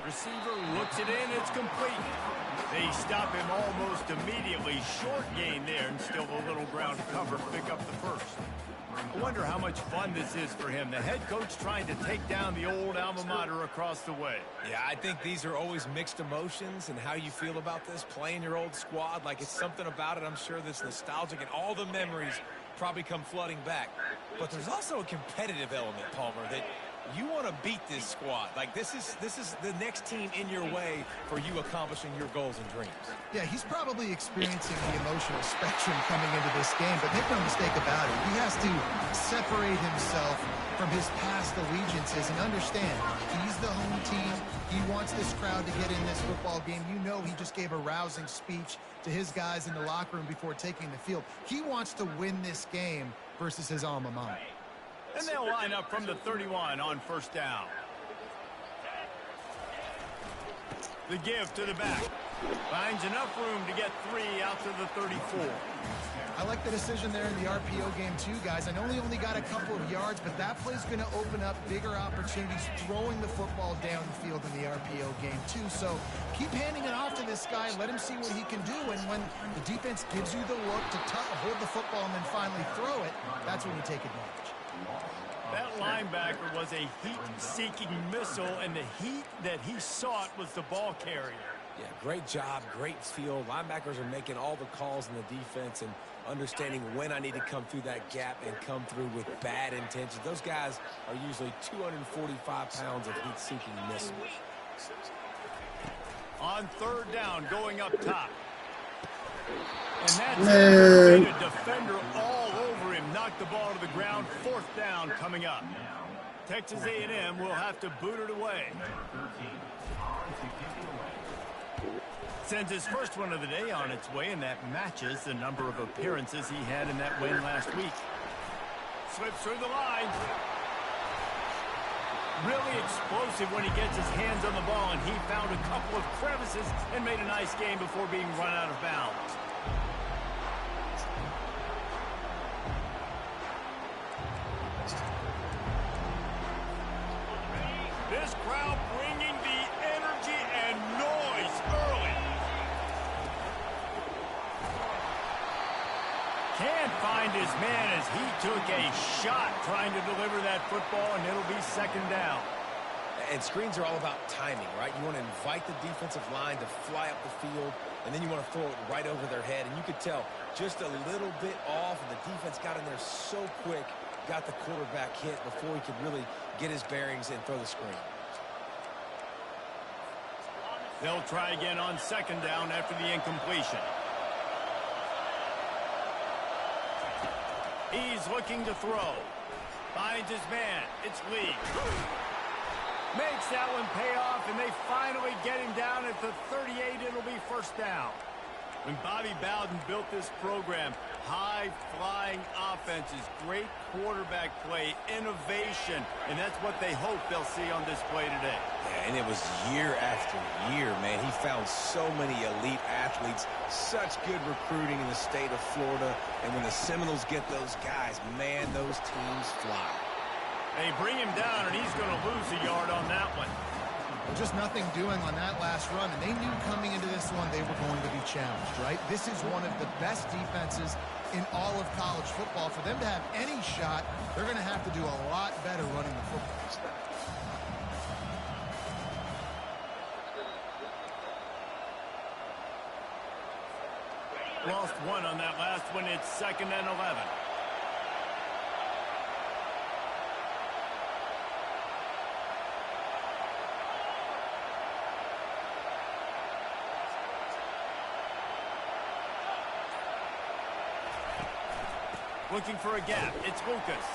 Receiver looks it in. It's complete. They stop him almost immediately. Short gain there and still a little ground to cover to pick up the first. I wonder how much fun this is for him. The head coach trying to take down the old alma mater across the way. Yeah, I think these are always mixed emotions and how you feel about this, playing your old squad. Like, it's something about it, I'm sure, that's nostalgic, and all the memories probably come flooding back. But there's also a competitive element, Palmer, that you want to beat this squad. Like, this is the next team in your way for you accomplishing your goals and dreams. Yeah, he's probably experiencing the emotional spectrum coming into this game, but make no mistake about it. He has to separate himself from his past allegiances and understand he's the home team. He wants this crowd to get in this football game. You know, he just gave a rousing speech to his guys in the locker room before taking the field. He wants to win this game versus his alma mater. And they'll line up from the 31 on first down. The give to the back. Finds enough room to get 3 out to the 34. I like the decision there in the RPO game too, guys. I know he only got a couple of yards, but that play's going to open up bigger opportunities throwing the football down the field in the RPO game too. So keep handing it off to this guy. Let him see what he can do. And when the defense gives you the look to hold the football and then finally throw it, that's when you take advantage. That linebacker was a heat-seeking missile, and the heat that he sought was the ball carrier. Yeah, great job, great feel. Linebackers are making all the calls in the defense and understanding when I need to come through that gap and come through with bad intentions. Those guys are usually 245 pounds of heat-seeking missile. On third down, going up top. And that's a defender all over him. Knocked the ball to the ground. Fourth down coming up. Texas A&M will have to boot it away. Sends his first one of the day on its way, and that matches the number of appearances he had in that win last week. Slips through the line. Really explosive when he gets his hands on the ball, and he found a couple of crevices and made a nice game before being run out of bounds. This crowd bringing the energy and noise early. Can't find his man as he took a shot trying to deliver that football, and it'll be second down. And screens are all about timing, right? You want to invite the defensive line to fly up the field, and then you want to throw it right over their head. And you could tell just a little bit off, and the defense got in there so quick, got the quarterback hit before he could really get his bearings and throw the screen. They'll try again on second down after the incompletion. He's looking to throw. Finds his man. It's Lee. Makes that one pay off, and they finally get him down at the 38. It'll be first down. When Bobby Bowden built this program, high-flying offenses, great quarterback play, innovation, and that's what they hope they'll see on display today. Yeah, and it was year after year, man. He found so many elite athletes, such good recruiting in the state of Florida, and when the Seminoles get those guys, man, those teams fly. They bring him down, and he's going to lose a yard on that one. Just nothing doing on that last run, and they knew coming into this one they were going to be challenged, right? This is one of the best defenses in all of college football. For them to have any shot, they're going to have to do a lot better running the football. Lost one on that last one. It's second and 11. Looking for a gap. It's Lucas.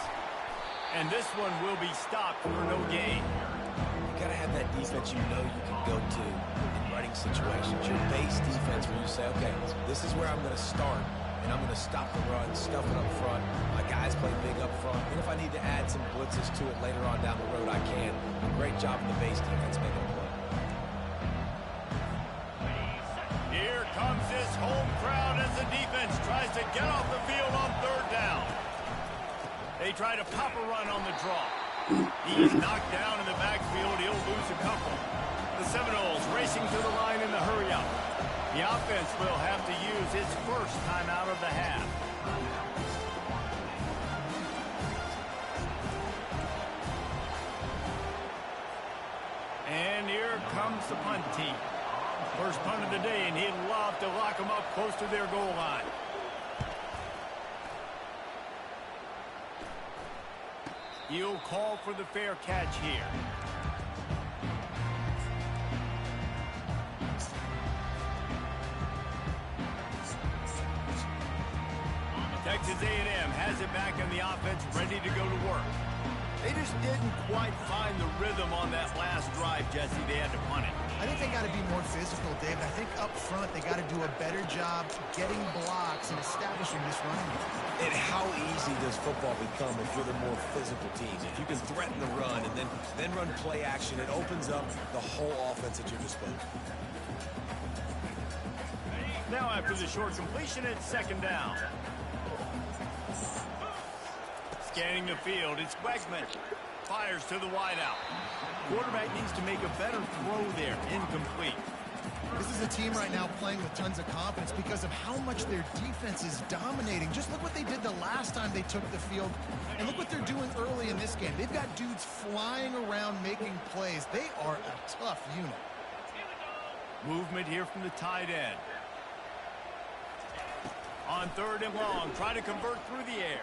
And this one will be stopped for no gain. You got to have that defense you know you can go to in running situations. Your base defense where you say, okay, this is where I'm going to start, and I'm going to stop the run, stuff it up front. My guys play big up front. And if I need to add some blitzes to it later on down the road, I can. A great job in the base defense making a play. Here comes this home crowd as the defense tries to get off the field on third down. They try to pop a run on the draw. He's knocked down in the backfield. He'll lose a couple. The racing to the line in the hurry-up. The offense will have to use its first timeout of the half. And here comes the punt team. First punt of the day, and he'd love to lock them up close to their goal line. He'll call for the fair catch here. Texas A&M has it back in the offense, ready to go to work. They just didn't quite find the rhythm on that last drive, Jesse. They had to punt it. I think they got to be more physical, David. I think up front they got to do a better job getting blocks and establishing this running game. And how easy does football become if you're the more physical teams? If you can threaten the run and then run play action, it opens up the whole offense at your disposal. Now after the short completion, it's second down. Scanning the field, it's Wegman. Fires to the wideout. Quarterback needs to make a better throw there. Incomplete. This is a team right now playing with tons of confidence because of how much their defense is dominating. Just look what they did the last time they took the field, and look what they're doing early in this game. They've got dudes flying around making plays. They are a tough unit. Movement here from the tight end. On third and long, try to convert through the air.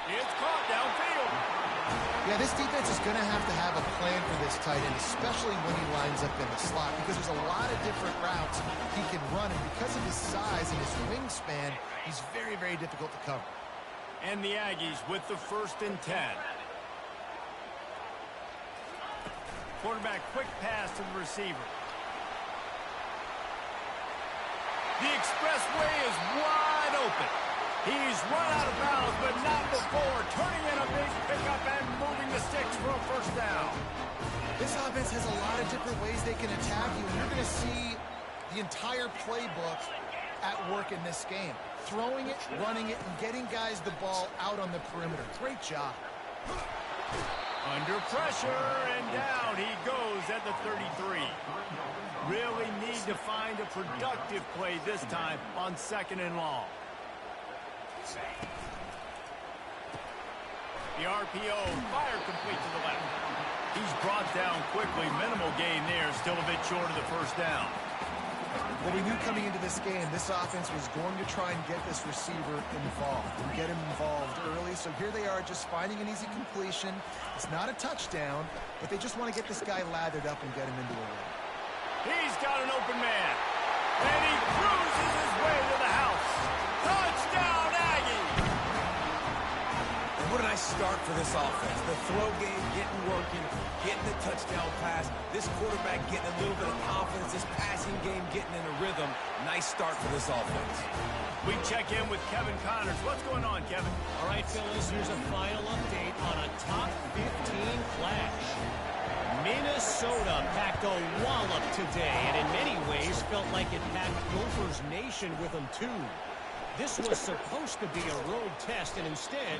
It's caught downfield. Yeah, this defense is going to have a plan for this tight end, especially when he lines up in the slot, because there's a lot of different routes he can run, and because of his size and his wingspan, he's very, very difficult to cover. And the Aggies with the 1st and 10. Quarterback quick pass to the receiver. The expressway is wide open. He's run out of bounds, but not before. Turning in a big pickup and moving the sticks for a first down. This offense has a lot of different ways they can attack you, and you're going to see the entire playbook at work in this game. Throwing it, running it, and getting guys the ball out on the perimeter. Great job. Under pressure, and down he goes at the 33. Really need to find a productive play this time on 2nd and long. The RPO, fire complete to the left. He's brought down quickly. Minimal gain there, still a bit short of the first down. But he knew coming into this game, this offense was going to try and get this receiver involved and get him involved early. So here they are just finding an easy completion. It's not a touchdown, but they just want to get this guy lathered up and get him into a run. He's got an open man, and he cruises his way to the house. Touchdown, Aggie! And what a nice start for this offense. The throw game getting working, getting the touchdown pass. This quarterback getting a little bit of confidence. This passing game getting in a rhythm. Nice start for this offense. We check in with Kevin Connors. What's going on, Kevin? All right, Phyllis, here's a final update on a top 15 clash. Minnesota packed a wallop today, and in many ways felt like it packed Gophers Nation with them too. This was supposed to be a road test, and instead,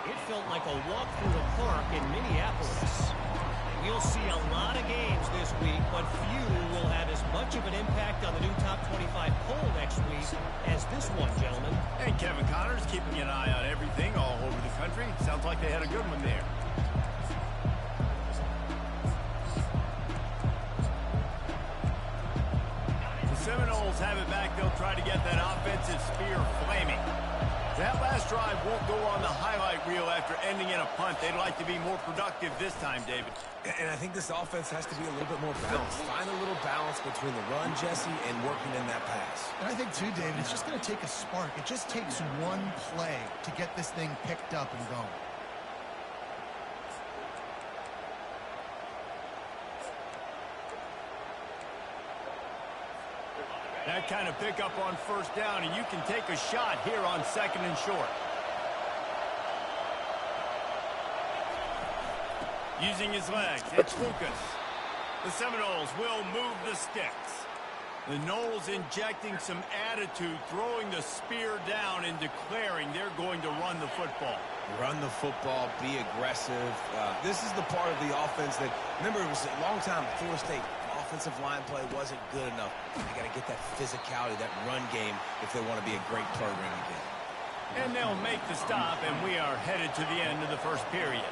it felt like a walk through the park in Minneapolis. We'll see a lot of games this week, but few will have as much of an impact on the new top 25 poll next week as this one, gentlemen. And Kevin Connors keeping an eye on everything all over the country. Sounds like they had a good one there. Seminoles have it back. They'll try to get that offensive spear flaming. That last drive won't go on the highlight reel after ending in a punt. They'd like to be more productive this time, David. And I think this offense has to be a little bit more balanced. Find a little balance between the run, Jesse, and working in that pass. And I think, too, David, it's just going to take a spark. It just takes one play to get this thing picked up and going. That kind of pickup on first down, and you can take a shot here on 2nd and short. Using his legs, it's Lucas. The Seminoles will move the sticks. The Noles injecting some attitude, throwing the spear down and declaring they're going to run the football. Run the football, be aggressive. This is the part of the offense that, remember, it was a long time at Florida State. offensive line play wasn't good enough. They got to get that physicality, that run game, if they want to be a great program again. And they'll make the stop, and we are headed to the end of the first period.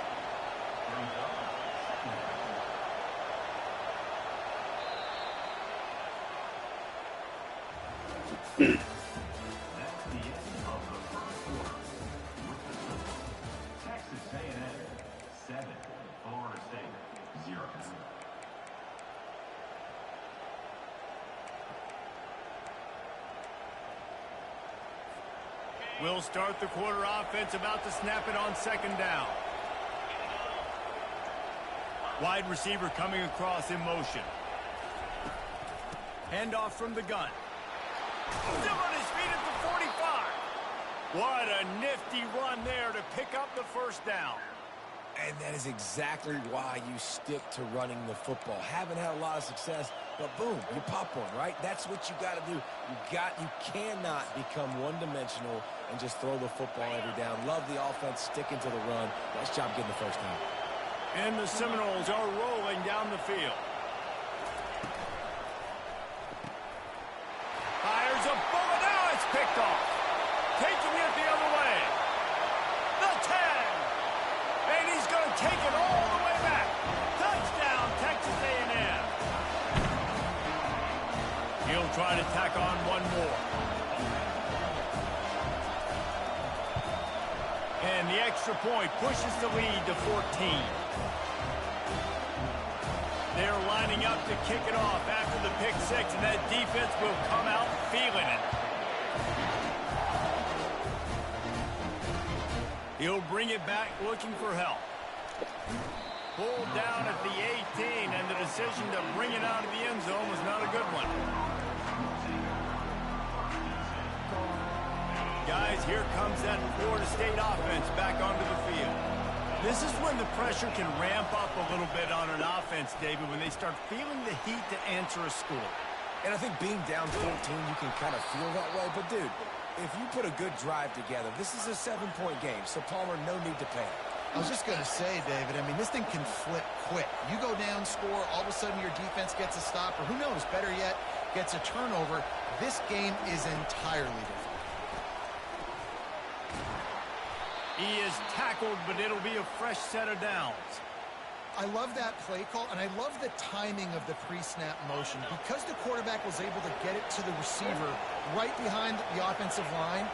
We'll start the quarter offense, about to snap it on second down. Wide receiver coming across in motion. Handoff from the gun. Still on his feet at the 45. What a nifty run there to pick up the first down. And that is exactly why you stick to running the football. Haven't had a lot of success, but boom, you pop one, right? That's what you got to do. You cannot become one-dimensional and just throw the football every down. Love the offense sticking to the run. Nice job getting the first down. And the Seminoles are rolling down the field. Fires a bullet. Now it's picked off. Taking it the other way. The 10. And he's going to take it all the way back. Touchdown, Texas A&M. He'll try to tack on one more. And the extra point pushes the lead to 14. They're lining up to kick it off after the pick six, and that defense will come out feeling it. He'll bring it back looking for help. Pulled down at the 18, and the decision to bring it out of the end zone was not a good one. Guys, here comes that Florida State offense back onto the field. This is when the pressure can ramp up a little bit on an offense, David, when they start feeling the heat to answer a score. And I think being down 14, you can kind of feel that way. But, dude, if you put a good drive together, this is a 7-point game, so Palmer, no need to panic. I was just going to say, David, I mean, this thing can flip quick. You go down, score, all of a sudden your defense gets a stop, or who knows, better yet, gets a turnover. This game is entirely different. He is tackled, but it'll be a fresh set of downs. I love that play call, and I love the timing of the pre-snap motion. Because the quarterback was able to get it to the receiver right behind the offensive line,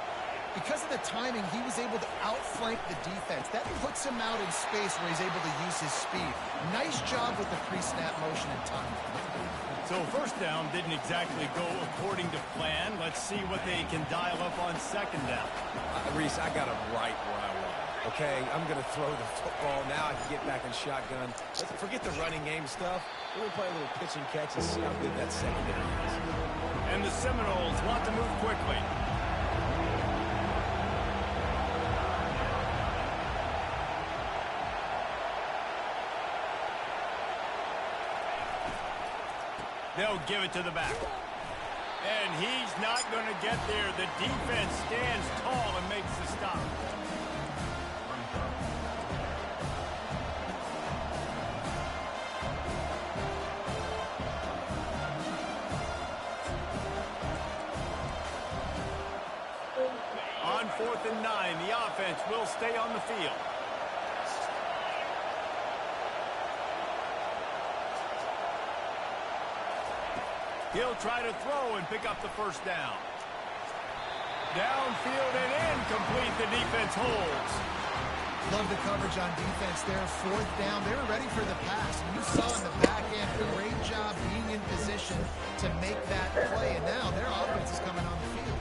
because of the timing, he was able to outflank the defense. That puts him out in space where he's able to use his speed. Nice job with the pre-snap motion and timing. So first down didn't exactly go according to plan. Let's see what they can dial up on second down. Reese, I got him right where I want. Okay, I'm going to throw the football. Now I can get back in shotgun. Let's forget the running game stuff. We're going to play a little pitch and catch and see how good that secondary is. And the Seminoles want to move quickly. They'll give it to the back. And he's not going to get there. The defense stands tall and makes the stop. On 4th and 9, the offense will stay on the field. He'll try to throw and pick up the first down. Downfield and incomplete. The defense holds. Love the coverage on defense there. 4th down. They were ready for the pass. And you saw in the back end, great job being in position to make that play. And now their offense is coming on the field.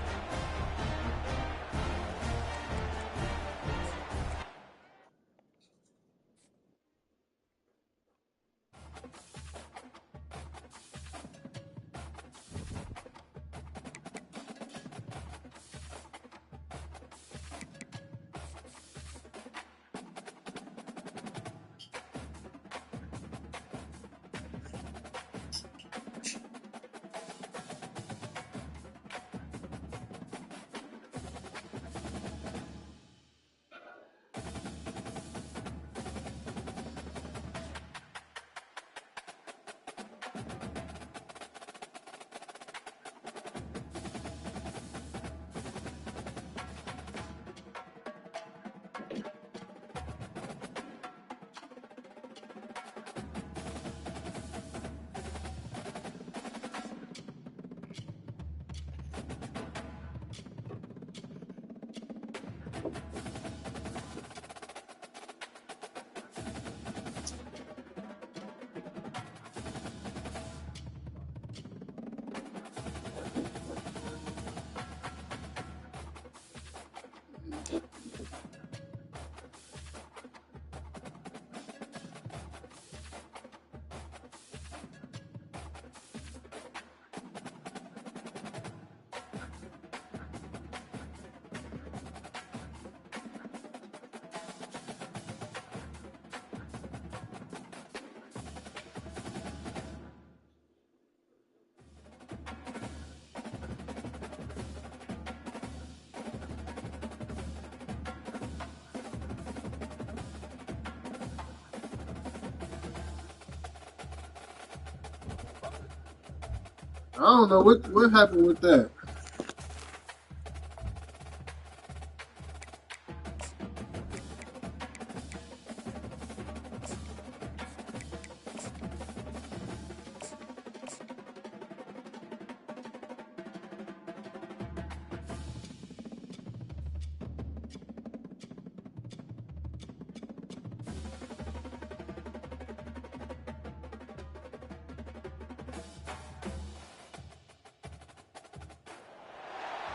I don't know what happened with that.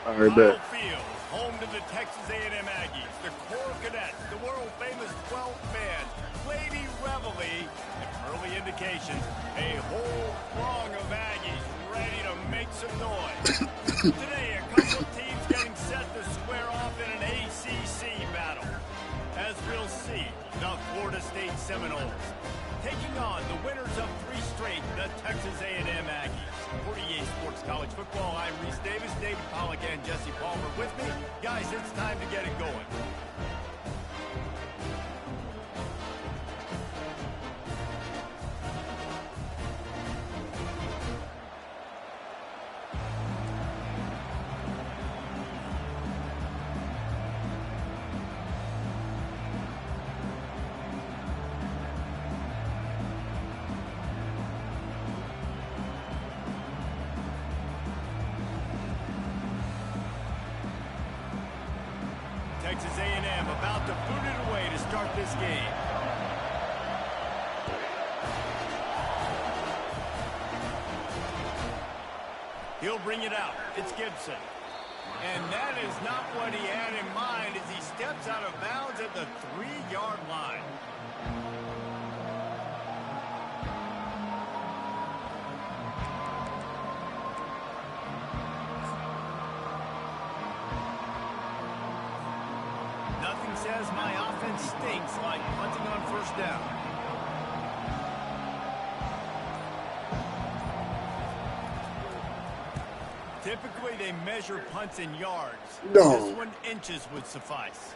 All right, bet. Kyle Field, home to the Texas A&M Aggies, the Core Cadets, the world-famous 12th man, Lady Reveille, and early indications, a whole throng of Aggies ready to make some noise. Today, a couple of teams getting set to square off in an ACC battle. As we'll see, the Florida State Seminoles taking on the winners of 3 straight, the Texas A&M Aggies. For EA Sports College Football, I'm Reese Davis, David Pollack, and Jesse Palmer with me. Guys, it's time to get it going. Texas A&M about to boot it away to start this game. He'll bring it out. It's Gibson. And that is not what he had in mind as he steps out of bounds at the 3-yard line. Nothing says my offense stinks like punting on first down. Typically, they measure punts in yards. No. This one, inches would suffice.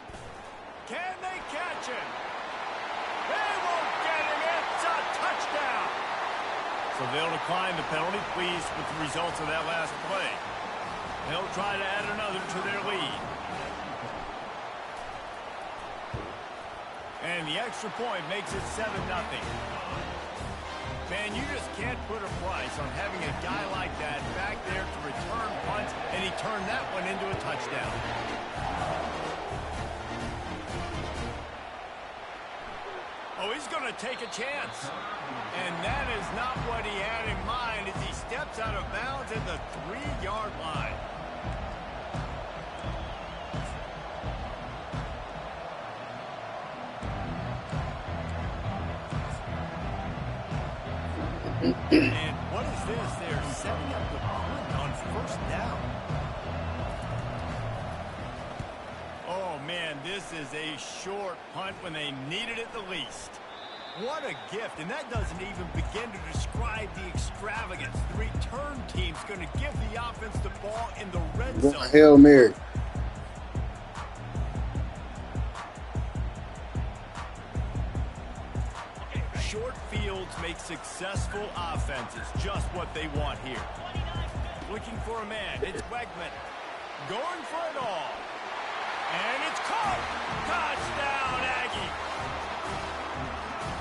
Can they catch him? They won't get him. It's a touchdown. So they'll decline the penalty, pleased with the results of that last play. They'll try to add another to their lead. And the extra point makes it 7-0. Man, you just can't put a price on having a guy like that back there to return punts, and he turned that one into a touchdown. Oh, he's going to take a chance. And that is not what he had in mind as he steps out of bounds at the 3-yard line. And what is this? They're setting up the punt on first down. Oh, man, this is a short punt when they needed it the least. What a gift, and that doesn't even begin to describe the extravagance. The return team's going to give the offense the ball in the red zone. Hail Mary. Short fields make successful offenses just what they want here. Looking for a man. It's Wegman. Going for it all. And it's caught. Touchdown, Aggie.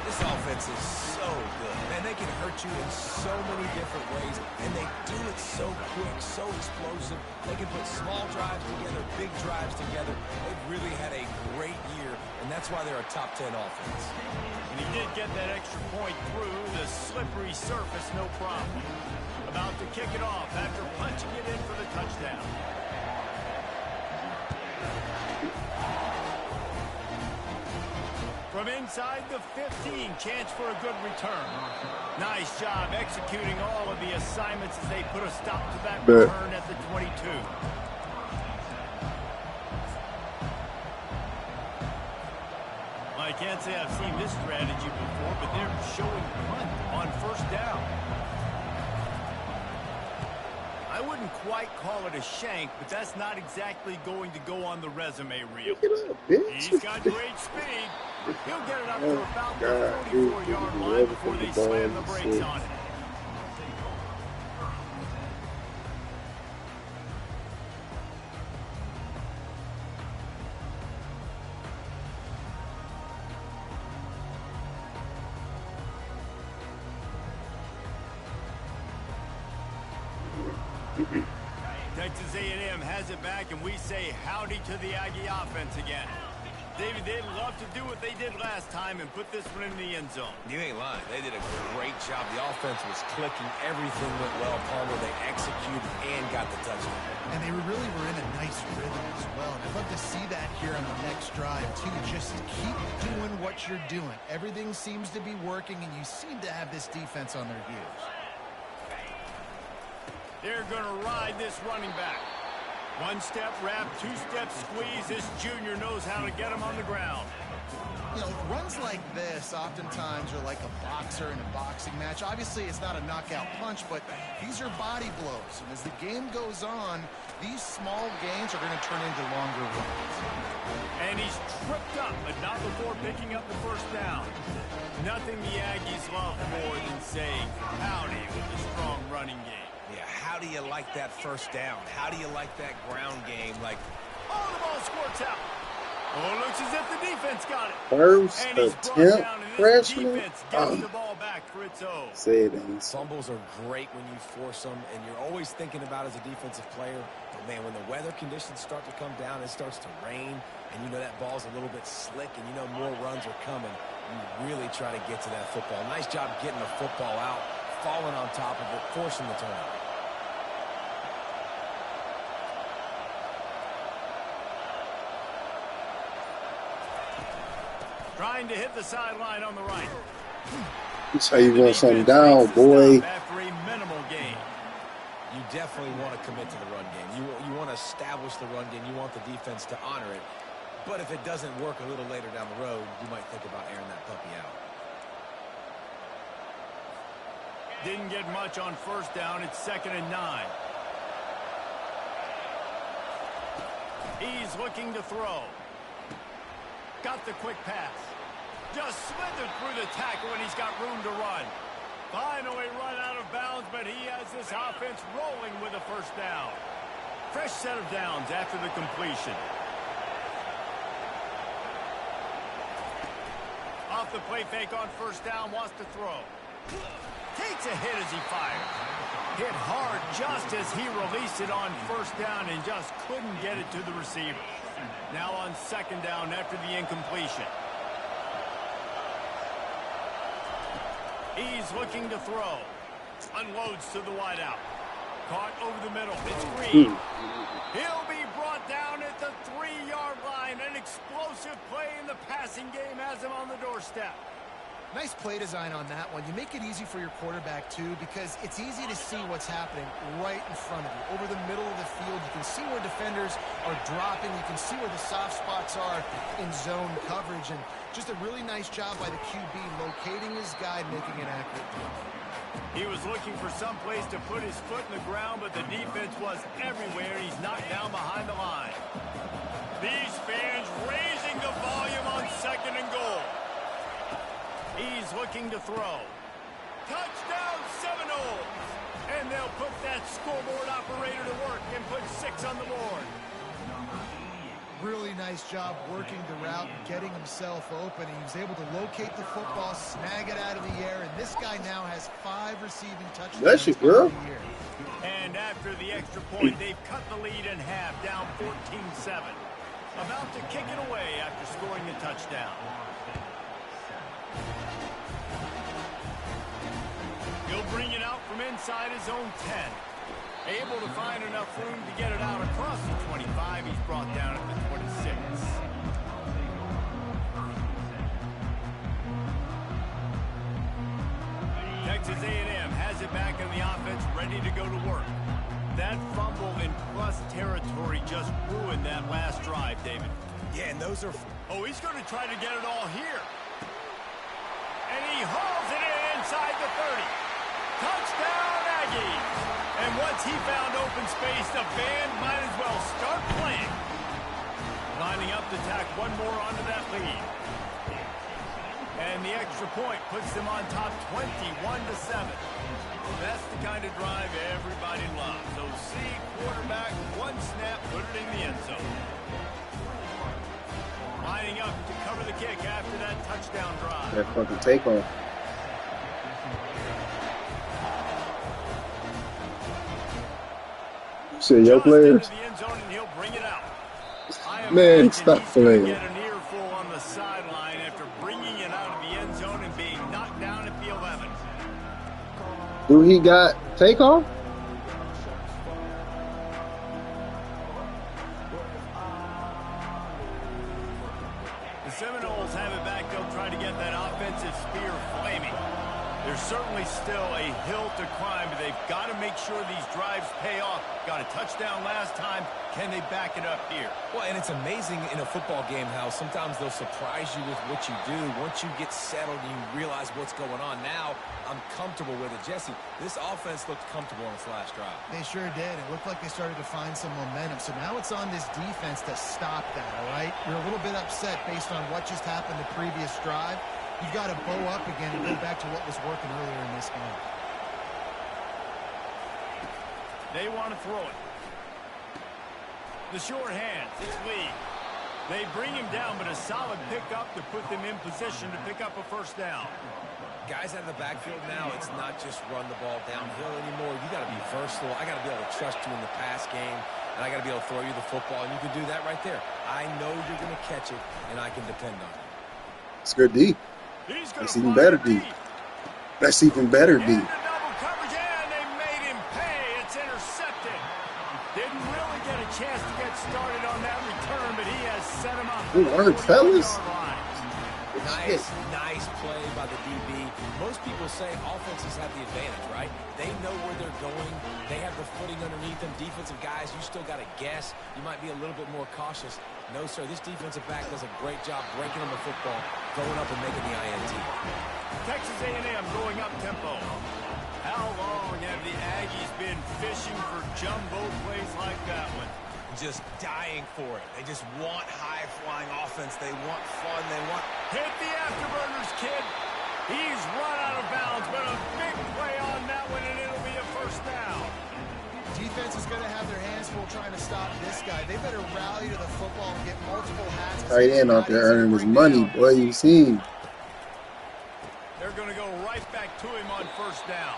This offense is so good. Man, they can hurt you in so many different ways, and they do it so quick, so explosive. They can put small drives together, big drives together. They've really had a great year, and that's why they're a top 10 offense. And he did get that extra point through the slippery surface, no problem. About to kick it off after punching it in for the touchdown. From inside the 15, chance for a good return. Nice job executing all of the assignments as they put a stop to that return at the 22. I can't say I've seen this strategy before, but they're showing punt on first down. I wouldn't quite call it a shank, but that's not exactly going to go on the resume reel. He's got great speed. He'll get it up to about the 44-yard line before they slam the brakes on it. Texas A&M has it back, and we say howdy to the Aggie offense again. David, they'd love to do what they did last time and put this one in the end zone. You ain't lying. They did a great job. The offense was clicking. Everything went well. Palmer, they executed and got the touchdown. And they really were in a nice rhythm as well. And I'd love to see that here on the next drive, too. Just keep doing what you're doing. Everything seems to be working, and you seem to have this defense on their heels. They're going to ride this running back. One-step wrap, two-step squeeze. This junior knows how to get him on the ground. You know, runs like this oftentimes are like a boxer in a boxing match. Obviously, it's not a knockout punch, but these are body blows. And as the game goes on, these small gains are going to turn into longer runs. And he's tripped up, but not before picking up the first down. Nothing the Aggies love more than saying howdy with a strong running game. Yeah, how do you like that first down? How do you like that ground game? Like, oh, the ball squirts out. Oh, it looks as if the defense got it. First and he's brought attempt, down, and this freshman. defense gets the ball back for its own. Say it ain't. fumbles are great when you force them, and you're always thinking about as a defensive player, but man, when the weather conditions start to come down, it starts to rain, and you know that ball's a little bit slick, and you know more runs are coming. You really try to get to that football. Nice job getting the football out, falling on top of it, forcing the turnover. Trying to hit the sideline on the right. That's how you want something down, boy. After a minimal gain. You definitely want to commit to the run game. You want to establish the run game. You want the defense to honor it. But if it doesn't work a little later down the road, you might think about airing that puppy out. Didn't get much on first down. It's 2nd and 9. He's looking to throw. Got the quick pass. Just slithered through the tackle, and he's got room to run. Finally run out of bounds, but he has this offense rolling with a first down. Fresh set of downs after the completion. Off the play fake on first down, wants to throw. Takes a hit as he fires. Hit hard just as he released it on first down and just couldn't get it to the receiver. Now on 2nd down after the incompletion. He's looking to throw. Unloads to the wideout. Caught over the middle. It's Green. He'll be brought down at the 3-yard line. An explosive play in the passing game has him on the doorstep. Nice play design on that one. You make it easy for your quarterback, too, because it's easy to see what's happening right in front of you. Over the middle of the field, you can see where defenders are dropping. You can see where the soft spots are in zone coverage. And just a really nice job by the QB locating his guy, making an accurate throw. He was looking for some place to put his foot in the ground, but the defense was everywhere. He's knocked down behind the line. These fans raising the volume on 2nd and goal. He's looking to throw. Touchdown Seminoles! And they'll put that scoreboard operator to work and put 6 on the board. Really nice job working the route, getting himself open. He was able to locate the football, snag it out of the air, and this guy now has 5 receiving touchdowns. That's your girl. And after the extra point, they've cut the lead in half, down 14-7. About to kick it away after scoring a touchdown. He'll bring it out from inside his own 10. Able to find enough room to get it out across the 25. He's brought down at the 26. Texas A&M has it back in the offense, ready to go to work. That fumble in plus territory just ruined that last drive, David. Yeah, and those are... Oh, he's going to try to get it all here. And he hauls it in inside the 30. Touchdown, Aggies! And once he found open space, the band might as well start playing. Lining up to tack one more onto that lead. And the extra point puts them on top 21-7. That's the kind of drive everybody loves. So see quarterback, one snap, put it in the end zone. Lining up to cover the kick after that touchdown drive. That fucking takeoff. Say your Just into players. the end zone, and he'll bring it out. I Man, imagine stop he's going to playing. get an earful on the sideline after bringing it out of the end zone and being knocked down at the 11. Do he got takeoff? The Seminoles have it back. They'll try to get that offensive spear flaming. There's certainly still a hill to climb, but they've got to make sure these drives pay off. Got a touchdown last time. Can they back it up here? Well, and it's amazing in a football game how sometimes they'll surprise you with what you do. Once you get settled and you realize what's going on. Now, I'm comfortable with it. Jesse, this offense looked comfortable on its last drive. They sure did. It looked like they started to find some momentum. So now it's on this defense to stop that, all right? You're a little bit upset based on what just happened the previous drive. You've got to bow up again and go back to what was working earlier in this game. They want to throw it. The short hands, it's Lee. They bring him down, but a solid pickup to put them in position to pick up a first down. Guys out of the backfield now, it's not just run the ball downhill anymore. You got to be versatile. I got to be able to trust you in the pass game, and I got to be able to throw you the football, and you can do that right there. I know you're going to catch it, and I can depend on it. It's good D. That's even better D. That's even better D. Double coverage, and they made him pay. It's intercepted. Didn't really get a chance to get started on that return, but he has set him up. Good work, fellas. Nice play by the DB. Most people say offenses have the advantage, right? They know where they're going. They have the footing underneath them. Defensive guys, you still got to guess. You might be a little bit more cautious. No, sir, this defensive back does a great job breaking on the football, going up and making the INT. Texas A&M going up tempo. How long have the Aggies been fishing for jumbo plays like that one? Just dying for it. They just want high-flying offense. They want fun. They want... Hit the afterburners, kid. He's run out of bounds, but a big play on that one, and it'll be a first down. Defense is going to have their hands full trying to stop this guy. They better rally to the football and get multiple hats. Tight end out there earning his money, boy. You see him. They're going to go right back to him on first down.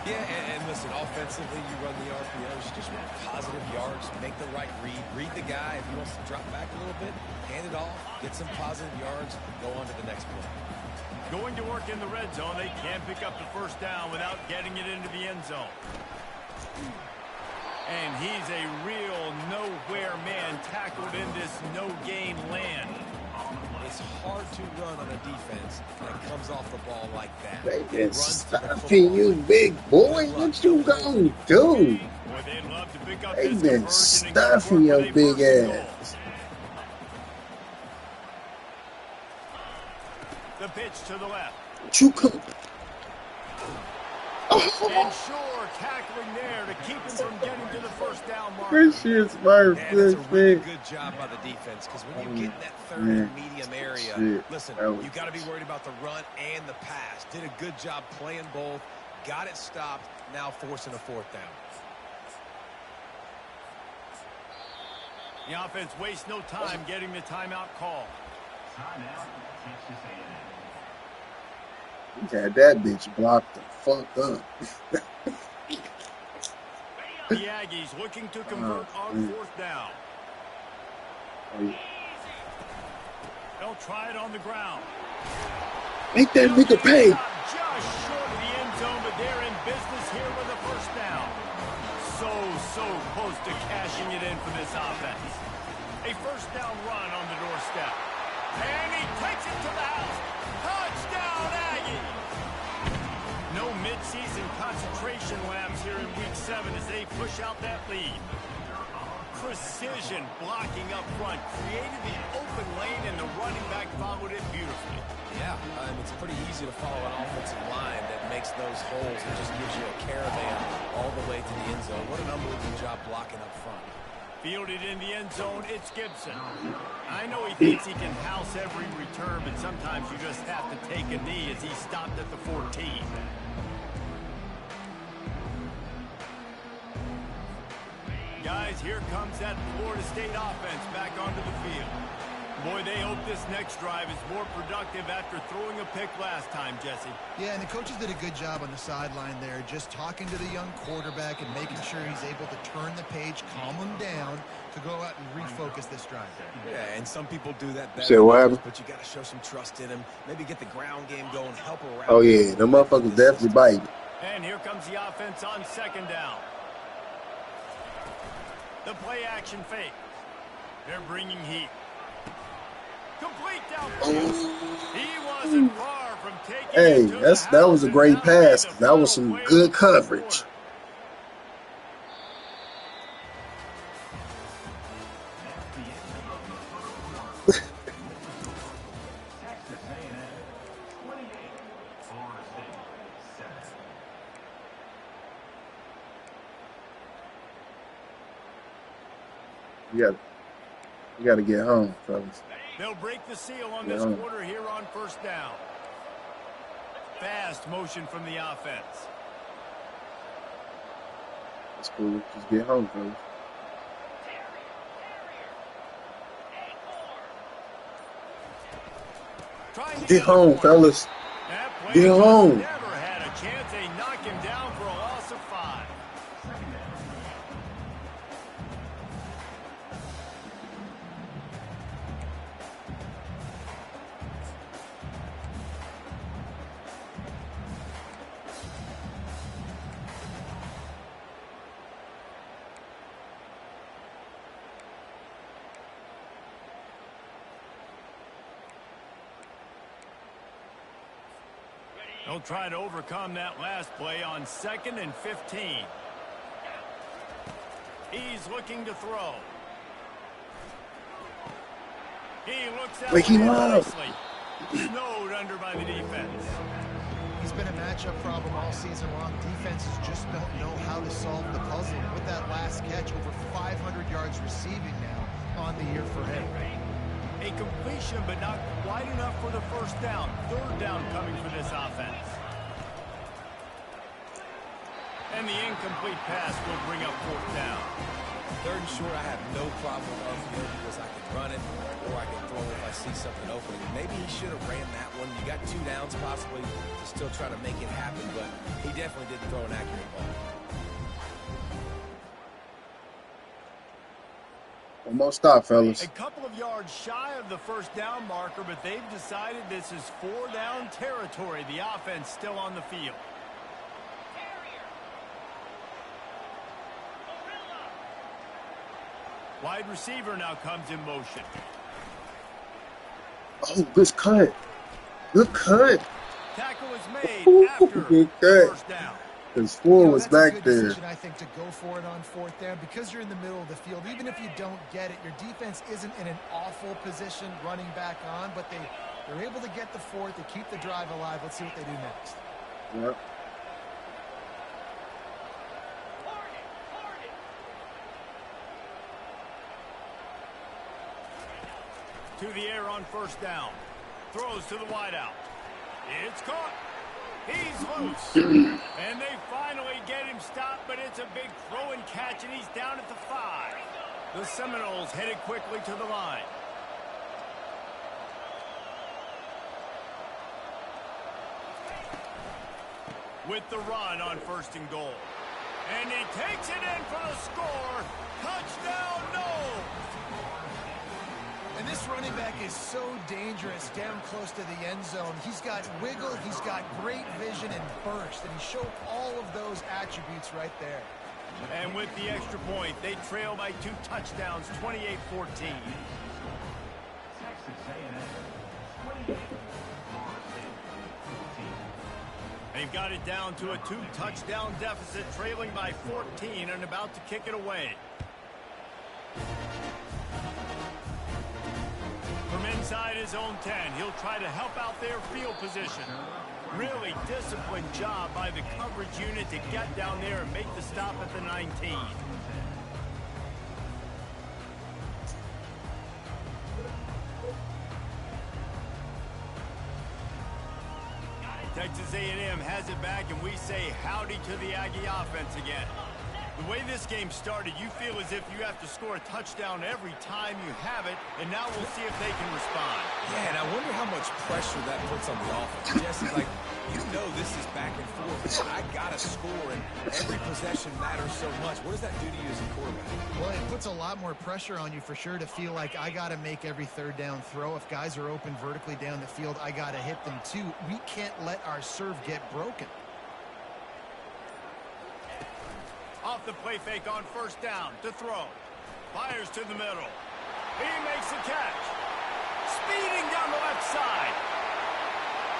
Yeah, and listen, offensively, you run the RPOs, you just want positive yards, make the right read, read the guy. If he wants to drop back a little bit, hand it off, get some positive yards, go on to the next play. Going to work in the red zone, they can pick up the first down without getting it into the end zone. And he's a real nowhere man tackled in this no-gain land. It's hard to run on a defense that comes off the ball like that. They been stuffing you, big boy. What you gonna do? They been stuffing your big ass. The pitch to the left. What you come? Ensure tackling there to keep him from getting to the first down mark. This shit's my That's a really good job by the defense, because when you get in that third and medium area, listen, you got to be worried about the run and the pass. Did a good job playing both, got it stopped, now forcing a fourth down. The offense wastes no time getting the timeout call. He had that bitch blocked the fuck up. The Aggies looking to convert on fourth down. They'll try it on the ground. Make that nigga pay. Just short of the end zone, but they're in business here with a first down. So close to cashing it in for this offense. A first down run on the doorstep. And he takes it to the house. Touchdown, Aggie! No midseason concentration laps here in Week 7 as they push out that lead. Precision blocking up front, created the open lane, and the running back followed it beautifully. Yeah, it's pretty easy to follow an offensive line that makes those holes and just gives you a caravan all the way to the end zone. What an unbelievable job blocking up front. Fielded in the end zone, it's Gibson. I know he thinks he can house every return, but sometimes you just have to take a knee as he stopped at the 14. Guys, here comes that Florida State offense back onto the field. Boy, they hope this next drive is more productive after throwing a pick last time, Jesse. Yeah, and the coaches did a good job on the sideline there, just talking to the young quarterback and making sure he's able to turn the page, calm him down to go out and refocus this drive. Yeah, and some people do that better Say what than others, happened? but you got to show some trust in him. Maybe get the ground game going, help around. Oh, yeah. The motherfuckers definitely biting. And here comes the offense on second down. The play action fake. They're bringing heat. Complete downfield. He wasn't far from taking Hey, it to the that was a house, great and that'll be pass. the That was final some play good of the first coverage. quarter. We got to get home, fellas. They'll break the seal on this quarter here on first down. Fast motion from the offense. That's cool. Just get home, fellas. Get home, fellas. Get home. Never had a chance. They knock him down for a loss of 5. They'll try to overcome that last play on 2nd and 15. He's looking to throw. He looks out nicely. Snowed under by the defense. He's been a matchup problem all season long. Defenses just don't know how to solve the puzzle. With that last catch, over 500 yards receiving now on the year for him. A completion, but not quite enough for the first down. 3rd down coming for this offense. And the incomplete pass will bring up 4th down. 3rd and short, I have no problem with RPO because I can run it or I can throw it if I see something open. Maybe he should have ran that one. You got 2 downs possibly to still try to make it happen, but he definitely didn't throw an accurate ball. Almost stop, fellas. A couple of yards shy of the first down marker, but they've decided this is 4 down territory. The offense still on the field. Wide receiver now comes in motion. Oh, good cut. Good cut. Tackle is made after Good the cut. first down. His four was that's a back good there. decision, I think, to go for it on 4th down because you're in the middle of the field. Even if you don't get it, your defense isn't in an awful position running back on, but they're able to get the 4th, to keep the drive alive. Let's see what they do next. Yep. To the air on first down. Throws to the wideout. It's caught. He's loose. And they finally get him stopped, but it's a big throw and catch, and he's down at the 5. The Seminoles headed quickly to the line. With the run on 1st and goal. And he takes it in for the score. Touchdown, no! And this running back is so dangerous down close to the end zone. He's got wiggle, he's got great vision and burst, and he showed all of those attributes right there. And with the extra point, they trail by 2 touchdowns, 28-14. They've got it down to a 2-touchdown deficit, trailing by 14 and about to kick it away. From inside his own 10, he'll try to help out their field position. Really disciplined job by the coverage unit to get down there and make the stop at the 19. Texas A&M has it back, and we say howdy to the Aggie offense again. The way this game started, you feel as if you have to score a touchdown every time you have it, and now we'll see if they can respond. Yeah, and I wonder how much pressure that puts on the offense. Jesse's like, you know this is back and forth. I got to score, and every possession matters so much. What does that do to you as a quarterback? Well, it puts a lot more pressure on you for sure to feel like I got to make every third down throw. If guys are open vertically down the field, I got to hit them too. We can't let our serve get broken. Off the play fake on first down to throw. Fires to the middle. He makes a catch. Speeding down the left side.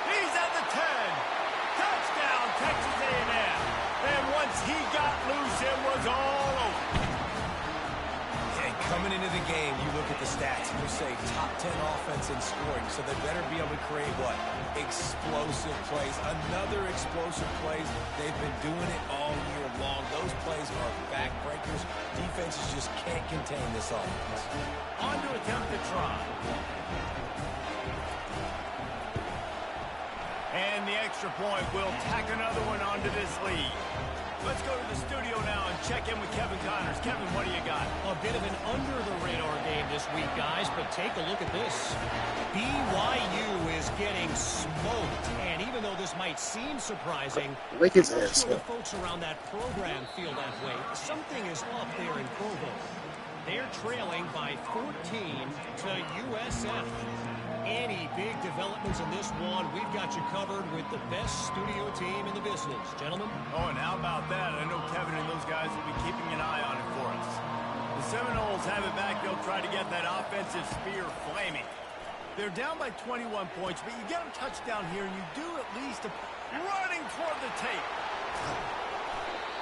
He's at the 10. Touchdown, Texas A&M. And once he got loose, it was all over. And coming into the game, you look at the stats and you say top 10 offense in scoring, so they better be able to create what? Explosive plays. Another explosive plays. They've been doing it all year long. Those plays are backbreakers. Defenses just can't contain this offense. On to attempt to try. And the extra point will tack another one onto this lead. Let's go to the studio now and check in with Kevin Connors. Kevin, what do you got? A bit of an under-the-radar game this week, guys, but take a look at this. BYU is getting smoked, and even though this might seem surprising, I'm not sure the folks around that program feel that way. Something is up there in Provo. They're trailing by 14 to USF. Any big developments in this one, we've got you covered with the best studio team in the business. Gentlemen? Oh, and how about that? I know Kevin and those guys will be keeping an eye on it for us. The Seminoles have it back. They'll try to get that offensive spear flaming. They're down by 21 points, but you get a touchdown here, and you do at least running toward the tape.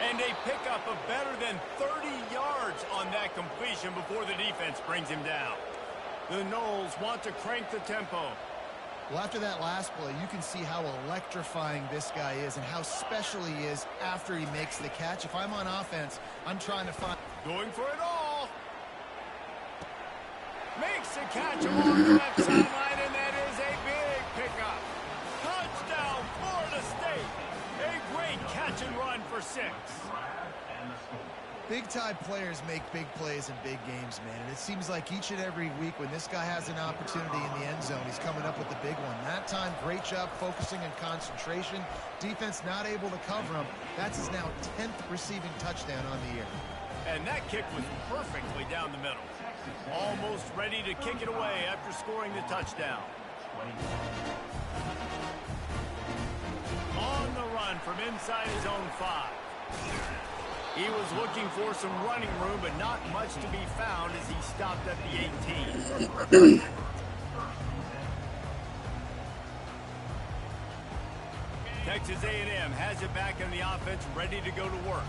And they pick up a better than 30 yards on that completion before the defense brings him down. The Noles want to crank the tempo. Well, after that last play, you can see how electrifying this guy is and how special he is after he makes the catch. If I'm on offense, I'm trying to find... Going for it all. Makes a catch along the left sideline, and that is a big pickup. Touchdown, Florida State. A great catch and run for 6. Big-time players make big plays in big games, man. And it seems like each and every week when this guy has an opportunity in the end zone, he's coming up with the big one. That time, great job focusing and concentration. Defense not able to cover him. That's his now 10th receiving touchdown on the year. And that kick was perfectly down the middle. Almost ready to kick it away after scoring the touchdown. On the run from inside his own 5. He was looking for some running room, but not much to be found as he stopped at the 18. Texas A&M has it back in the offense, ready to go to work.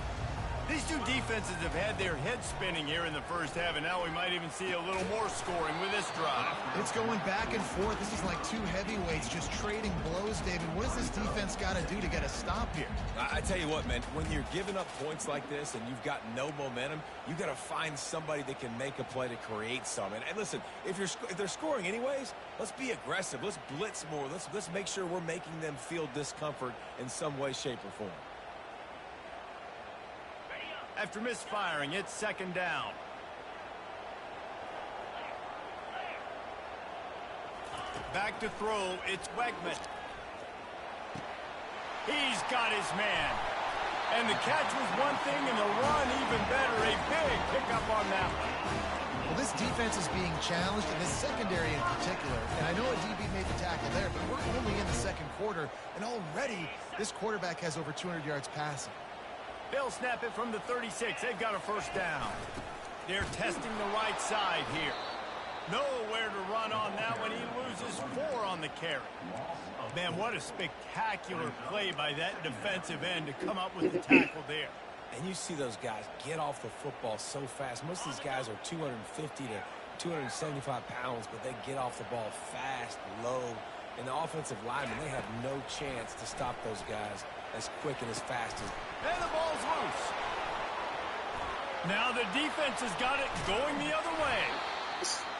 These two defenses have had their heads spinning here in the first half, and now we might even see a little more scoring with this drive. It's going back and forth. This is like two heavyweights just trading blows, David. What does this defense got to do to get a stop here? I tell you what, man, when you're giving up points like this and you've got no momentum, you got to find somebody that can make a play to create some. And listen, if they're scoring anyways, let's be aggressive. Let's blitz more. Let's make sure we're making them feel discomfort in some way, shape, or form. After misfiring, it's second down. Back to throw, it's Wegman. He's got his man. And the catch was one thing, and the run even better. A big pickup on that one. Well, this defense is being challenged, and this secondary in particular. And I know a DB made the tackle there, but we're only in the second quarter, and already this quarterback has over 200 yards passing. They'll snap it from the 36. They've got a first down. They're testing the right side here. Nowhere to run on that one. He loses 4 on the carry. Man, what a spectacular play by that defensive end to come up with the tackle there. And you see those guys get off the football so fast. Most of these guys are 250 to 275 pounds, but they get off the ball fast, low. And the offensive linemen, they have no chance to stop those guys as quick and as fast as... And the ball's loose. Now the defense has got it going the other way.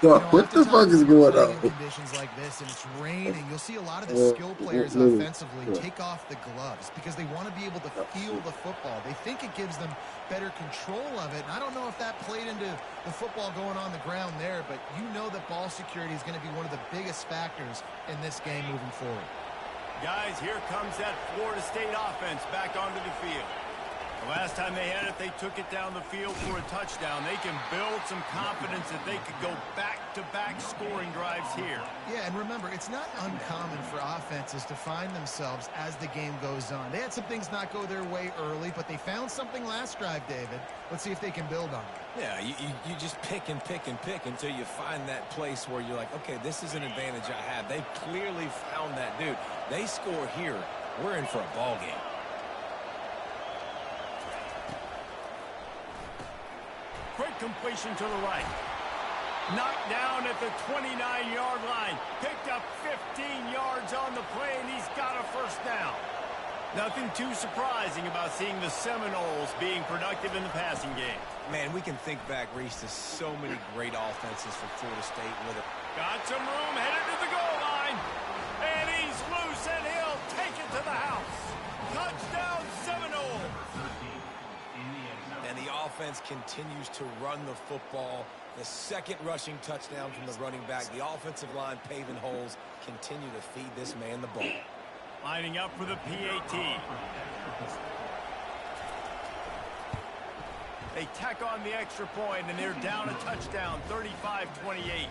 What the fuck is When you're going playing in on? conditions like this and it's raining, you'll see a lot of the skill players offensively take off the gloves because they want to be able to feel the football. They think it gives them better control of it. And I don't know if that played into the football going on the ground there, but you know that ball security is going to be one of the biggest factors in this game moving forward. Guys, here comes that Florida State offense back onto the field. The last time they had it, they took it down the field for a touchdown. They can build some confidence that they could go back-to-back scoring drives here. Yeah, and remember, it's not uncommon for offenses to find themselves as the game goes on. They had some things not go their way early, but they found something last drive, David. Let's see if they can build on it. Yeah, you just pick and pick and pick until you find that place where you're like, okay, this is an advantage I have. They clearly found that dude. They score here, we're in for a ball game. Quick completion to the right. Knocked down at the 29-yard line. Picked up 15 yards on the play, and he's got a first down. Nothing too surprising about seeing the Seminoles being productive in the passing game. Man, we can think back, Reese, to so many great offenses for Florida State with it. Got some room, headed to the goal line. And he's loose, and he'll take it to the house. Touchdown, Seminoles. And the offense continues to run the football. The second rushing touchdown from the running back. The offensive line paving holes. Continue to feed this man the ball. Lining up for the PAT. They tack on the extra point, and they're down a touchdown, 35-28.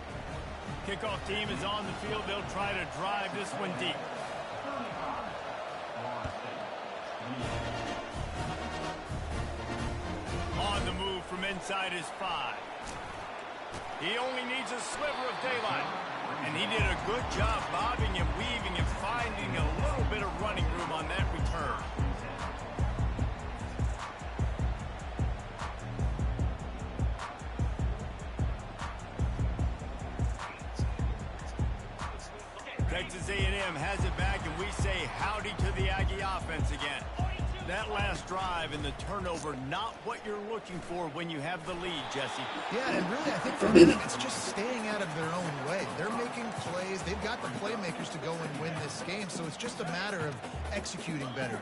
Kickoff team is on the field. They'll try to drive this one deep. On the move from inside his 5. He only needs a sliver of daylight. And he did a good job bobbing and weaving and finding a little bit of running room on that return. Texas A&M has it back, and we say howdy to the Aggie offense again. That last drive and the turnover, not what you're looking for when you have the lead, Jesse. Yeah, and really, I think for them, it's just staying out of their own way. They're making plays. They've got the playmakers to go and win this game, so it's just a matter of executing better.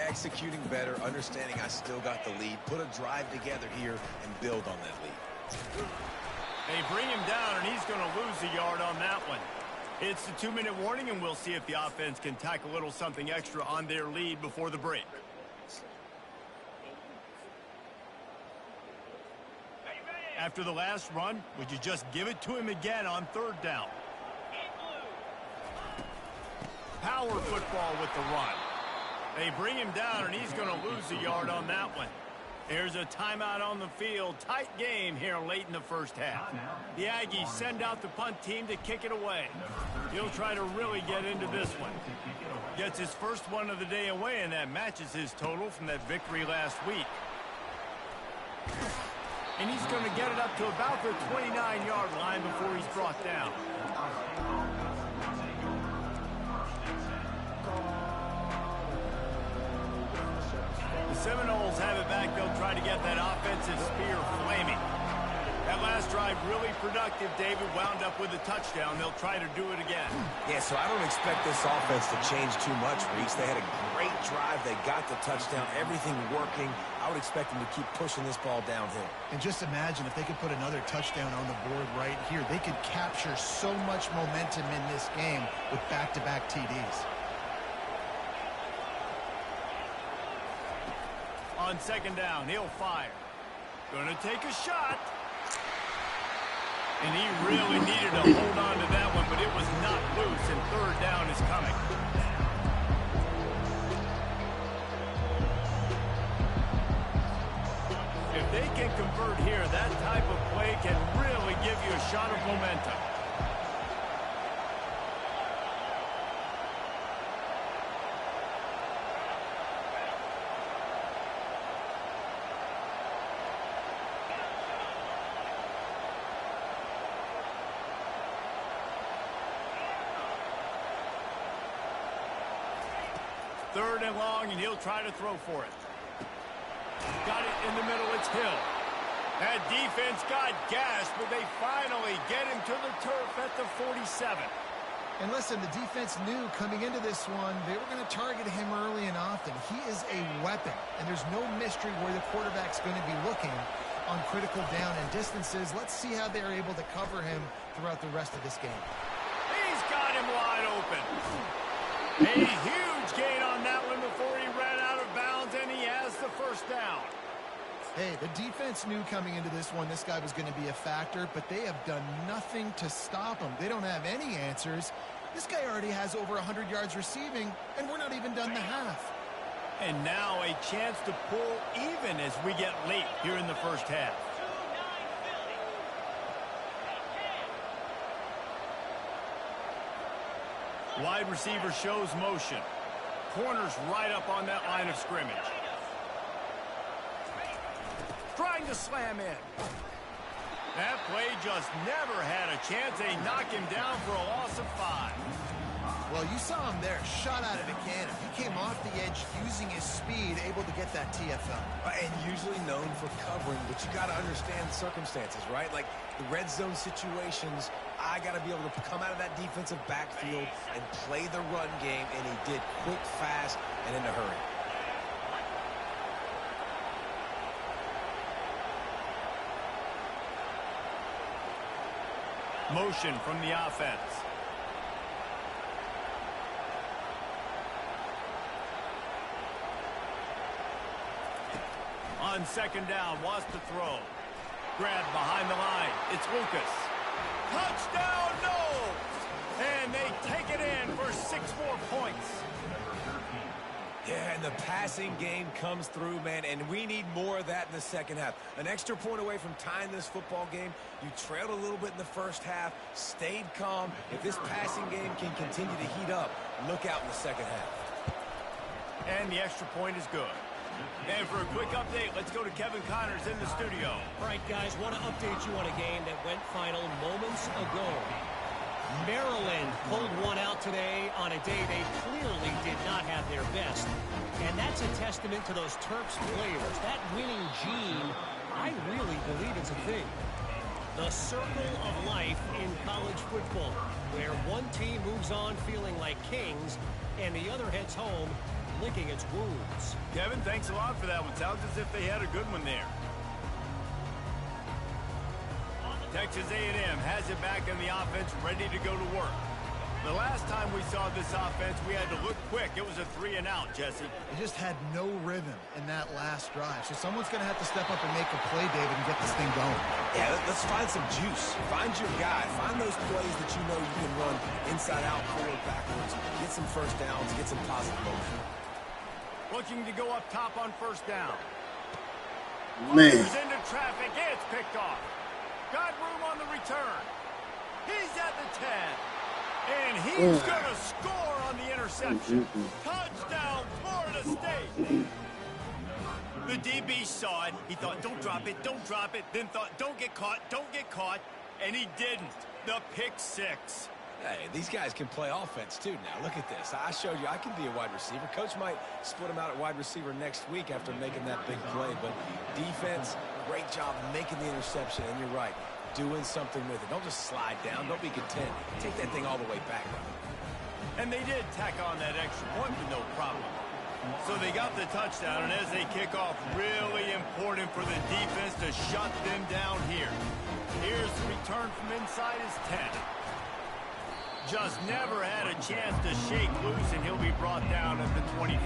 Executing better, understanding I still got the lead, put a drive together here, and build on that lead. They bring him down, and he's going to lose a yard on that one. It's the 2-minute warning, and we'll see if the offense can tack a little something extra on their lead before the break. After the last run, would you just give it to him again on third down? Power football with the run. They bring him down, and he's going to lose a yard on that one. There's a timeout on the field. Tight game here late in the first half. The Aggies send out the punt team to kick it away. He'll try to really get into this one. Gets his first one of the day away, and that matches his total from that victory last week. And he's going to get it up to about the 29-yard line before he's brought down. The Seminoles have it back. They'll try to get that offensive spear flaming. That last drive really productive. David wound up with a touchdown. They'll try to do it again. Yeah, so I don't expect this offense to change too much, Reese. They had a great drive. They got the touchdown. Everything working. I would expect them to keep pushing this ball downhill. And just imagine if they could put another touchdown on the board right here. They could capture so much momentum in this game with back-to-back TDs. On second down, he'll fire. Gonna take a shot. And he really needed to hold on to that one, but it was not loose, and third down is coming. If they can convert here, that type of play can really give you a shot of momentum. Third and long, and he'll try to throw for it. Got it in the middle. It's Hill. That defense got gassed, but they finally get him to the turf at the 47. And listen, the defense knew coming into this one, they were going to target him early and often. He is a weapon, and there's no mystery where the quarterback's going to be looking on critical down and distances. Let's see how they're able to cover him throughout the rest of this game. He's got him wide open. A huge gain on that one before he ran out of bounds, and he has the first down. Hey, the defense knew coming into this one this guy was going to be a factor, but they have done nothing to stop him. They don't have any answers. This guy already has over 100 yards receiving, and we're not even done the half. And now a chance to pull even as we get late here in the first half. Wide receiver shows motion. Corner's right up on that line of scrimmage. Trying to slam in. That play just never had a chance. They knock him down for a loss of 5. Well, you saw him there, shot out of a cannon. He came off the edge using his speed, able to get that TFL. And usually known for covering, but you got to understand the circumstances, right? Like the red zone situations, I got to be able to come out of that defensive backfield and play the run game, and he did quick, fast, and in a hurry. Motion from the offense. On second down, wants to throw. Grabbed behind the line. It's Lucas. Touchdown, no! And they take it in for 6 more points. Yeah, and the passing game comes through, man, and we need more of that in the second half. An extra point away from tying this football game. You trailed a little bit in the first half, stayed calm. If this passing game can continue to heat up, look out in the second half. And the extra point is good. And for a quick update, let's go to Kevin Connors in the studio. All right, guys, want to update you on a game that went final moments ago. Maryland pulled one out today on a day they clearly did not have their best. And that's a testament to those Terps players. That winning gene, I really believe it's a thing. The circle of life in college football, where one team moves on feeling like kings and the other heads home licking its wounds. Kevin, thanks a lot for that one. Sounds as if they had a good one there. Texas A&M has it back in the offense, ready to go to work. The last time we saw this offense, we had to look quick. It was a 3-and-out, Jesse. They just had no rhythm in that last drive. So someone's going to have to step up and make a play, David, and get this thing going. Yeah, let's find some juice. Find your guy. Find those plays that you know you can run inside out, forward, backwards. Get some first downs, get some positive motion. Looking to go up top on first down. Man. Fires into traffic. It's picked off. Got room on the return. He's at the 10. And he's going to score on the interception. Touchdown, Florida State. The DB saw it. He thought, don't drop it, don't drop it. Then thought, don't get caught, don't get caught. And he didn't. The pick 6. Hey, these guys can play offense, too, now. Look at this. I showed you I can be a wide receiver. Coach might split him out at wide receiver next week after making that big play. But defense, great job making the interception. And you're right, doing something with it. Don't just slide down. Don't be content. Take that thing all the way back. And they did tack on that extra point with no problem. So they got the touchdown, and as they kick off, really important for the defense to shut them down here. Here's the return from inside his 10. Just never had a chance to shake loose, and he'll be brought down at the 24.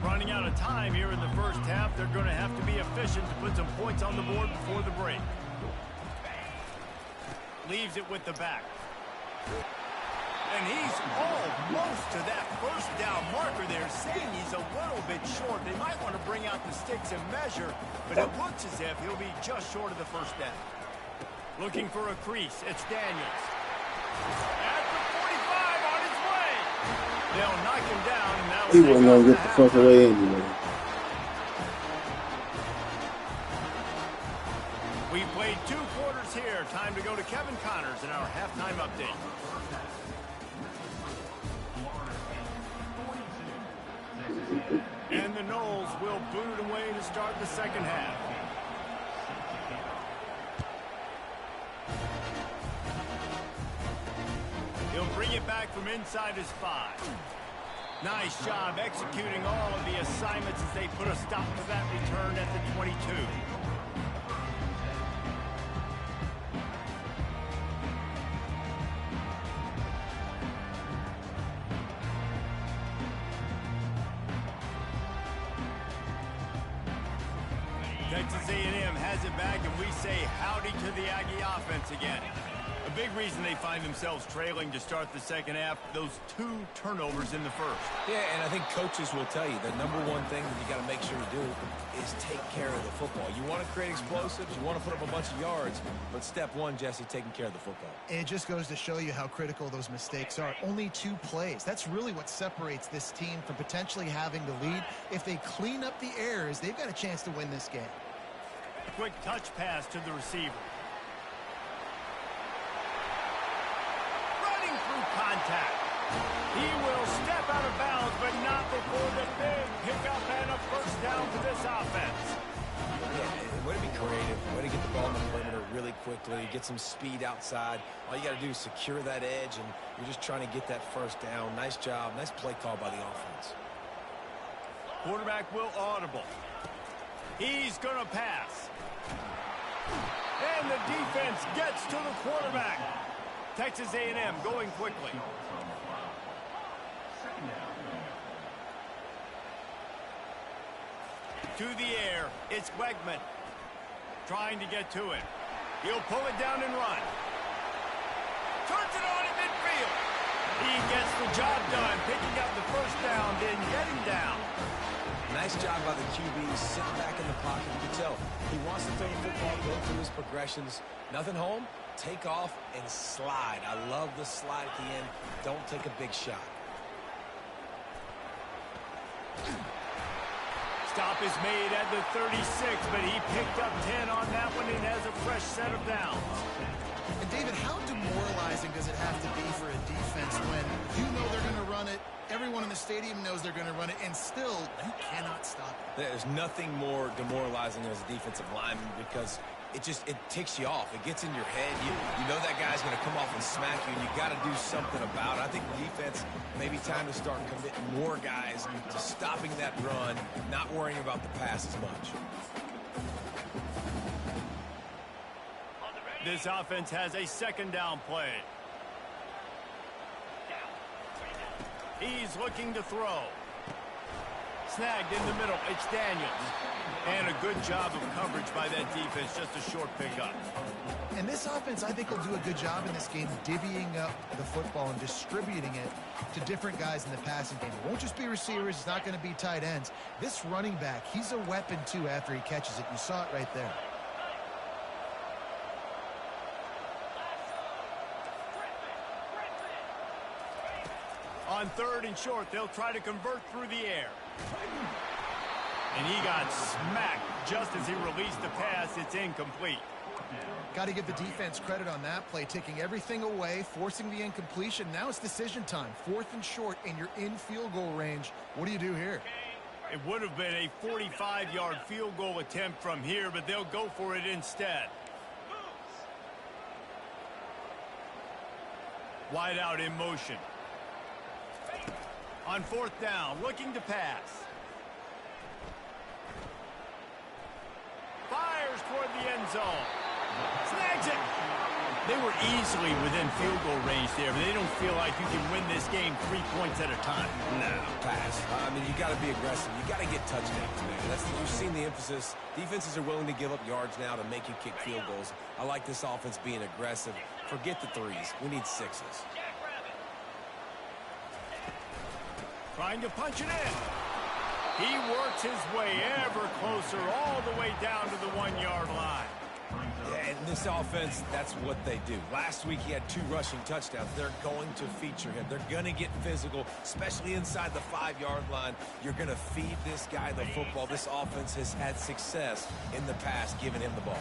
Running out of time here in the first half. They're going to have to be efficient to put some points on the board before the break. Leaves it with the back. And he's almost to that first down marker there, saying he's a little bit short. They might want to bring out the sticks and measure, but it looks as if he'll be just short of the first down. Looking for a crease. It's Daniels. At the 45 on his way. They'll knock him down, and now He wasn't going to get the fuck away anyway. We played 2 quarters here. Time to go to Kevin Connors in our halftime update. And the Knowles will boot it away to start the second half. He'll bring it back from inside his 5. Nice job executing all of the assignments as they put a stop to that return at the 22. Texas A&M has it back, and we say howdy to the Aggie offense again. A big reason they find themselves trailing to start the second half, those 2 turnovers in the first. Yeah, and I think coaches will tell you the number one thing that you got to make sure you do is take care of the football. You want to create explosives, you want to put up a bunch of yards, but step one, Jesse, taking care of the football. It just goes to show you how critical those mistakes are. Only 2 plays. That's really what separates this team from potentially having the lead. If they clean up the errors, they've got a chance to win this game. Quick touch pass to the receiver. Contact. He will step out of bounds, but not before the big pickup and a first down for this offense. Yeah, way to be creative, way to get the ball in the perimeter really quickly, get some speed outside. All you got to do is secure that edge, and you're just trying to get that first down. Nice job, nice play call by the offense. Quarterback will audible. He's going to pass. And the defense gets to the quarterback. Texas A&M going quickly. To the air, it's Wegman. Trying to get to it. He'll pull it down and run. Turns it on at midfield. He gets the job done, picking up the first down, then getting down. Nice job by the QB, sitting back in the pocket. You can tell he wants to throw the football, go through his progressions. Nothing home, take off, and slide. I love the slide at the end. Don't take a big shot. Stop is made at the 36, but he picked up 10 on that one and has a fresh set of downs. And David, how demoralizing does it have to be for a defense when you know they're going to run it, everyone in the stadium knows they're going to run it, and still you cannot stop it? There's nothing more demoralizing as a defensive lineman because it ticks you off. It gets in your head. You know that guy's going to come off and smack you, and you got to do something about it. I think defense, maybe time to start committing more guys to stopping that run, not worrying about the pass as much. This offense has a second down play. He's looking to throw. Snagged in the middle. It's Daniels. And a good job of coverage by that defense. Just a short pickup. And this offense, I think, will do a good job in this game divvying up the football and distributing it to different guys in the passing game. It won't just be receivers. It's not going to be tight ends. This running back, he's a weapon, too, after he catches it. You saw it right there. On 3rd and short, they'll try to convert through the air. And he got smacked just as he released the pass. It's incomplete. Got to give the defense credit on that play, taking everything away, forcing the incompletion. Now it's decision time. 4th and short, and you're in field goal range. What do you do here? It would have been a 45-yard field goal attempt from here, but they'll go for it instead. Wide out in motion. On 4th down, looking to pass. Fires toward the end zone. Snags it. They were easily within field goal range there, but they don't feel like you can win this game 3 points at a time. No, pass. I mean, you got to be aggressive. You got to get touchdowns, man. You've seen the emphasis. Defenses are willing to give up yards now to make you kick field goals. I like this offense being aggressive. Forget the threes. We need sixes. Trying to punch it in. He works his way ever closer all the way down to the 1-yard line. Yeah, and this offense, that's what they do. Last week he had 2 rushing touchdowns. They're going to feature him. They're going to get physical, especially inside the 5-yard line. You're going to feed this guy the football. This offense has had success in the past giving him the ball.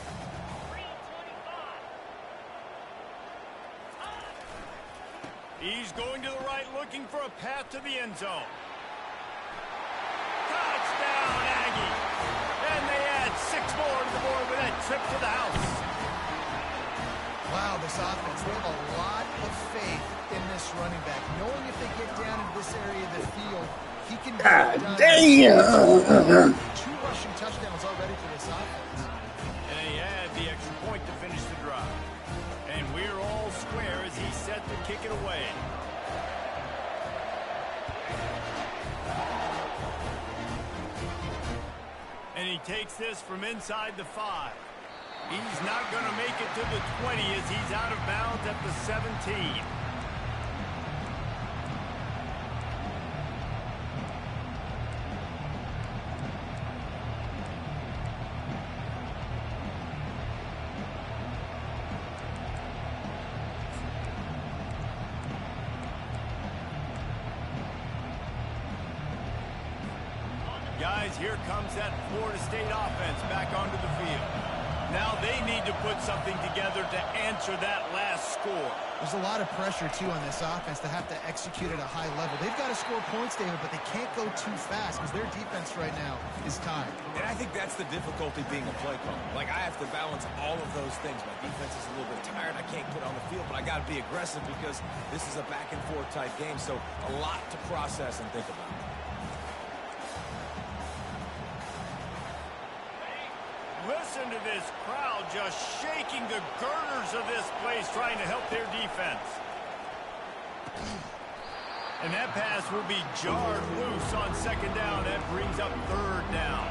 He's going to the right, looking for a path to the end zone. trip to the house. Wow, this offense, they have a lot of faith in this running back. Knowing if they get down into this area of the field, he can get it done. Damn! 2 rushing touchdowns already for this offense. And he had the extra point to finish the drive. And we're all square as he's set to kick it away. And he takes this from inside the 5. He's not going to make it to the 20 as he's out of bounds at the 17. Guys, here comes that Florida State offense back onto the field. Now they need to put something together to answer that last score. There's a lot of pressure, too, on this offense to have to execute at a high level. They've got to score points, David, but they can't go too fast because their defense right now is tired. And I think that's the difficulty being a play caller. Like, I have to balance all of those things. My defense is a little bit tired. I can't put on the field, but I got to be aggressive because this is a back-and-forth type game, so a lot to process and think about. Listen to this crowd just shaking the girders of this place trying to help their defense. And that pass will be jarred loose on second down. That brings up third down.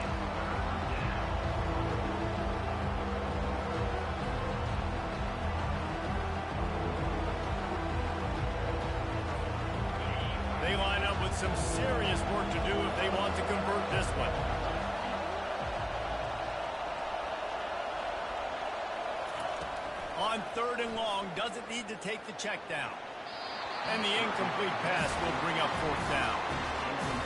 They line up with some serious work to do if they want to convert this one. On third and long, doesn't need to take the check down. And the incomplete pass will bring up fourth down.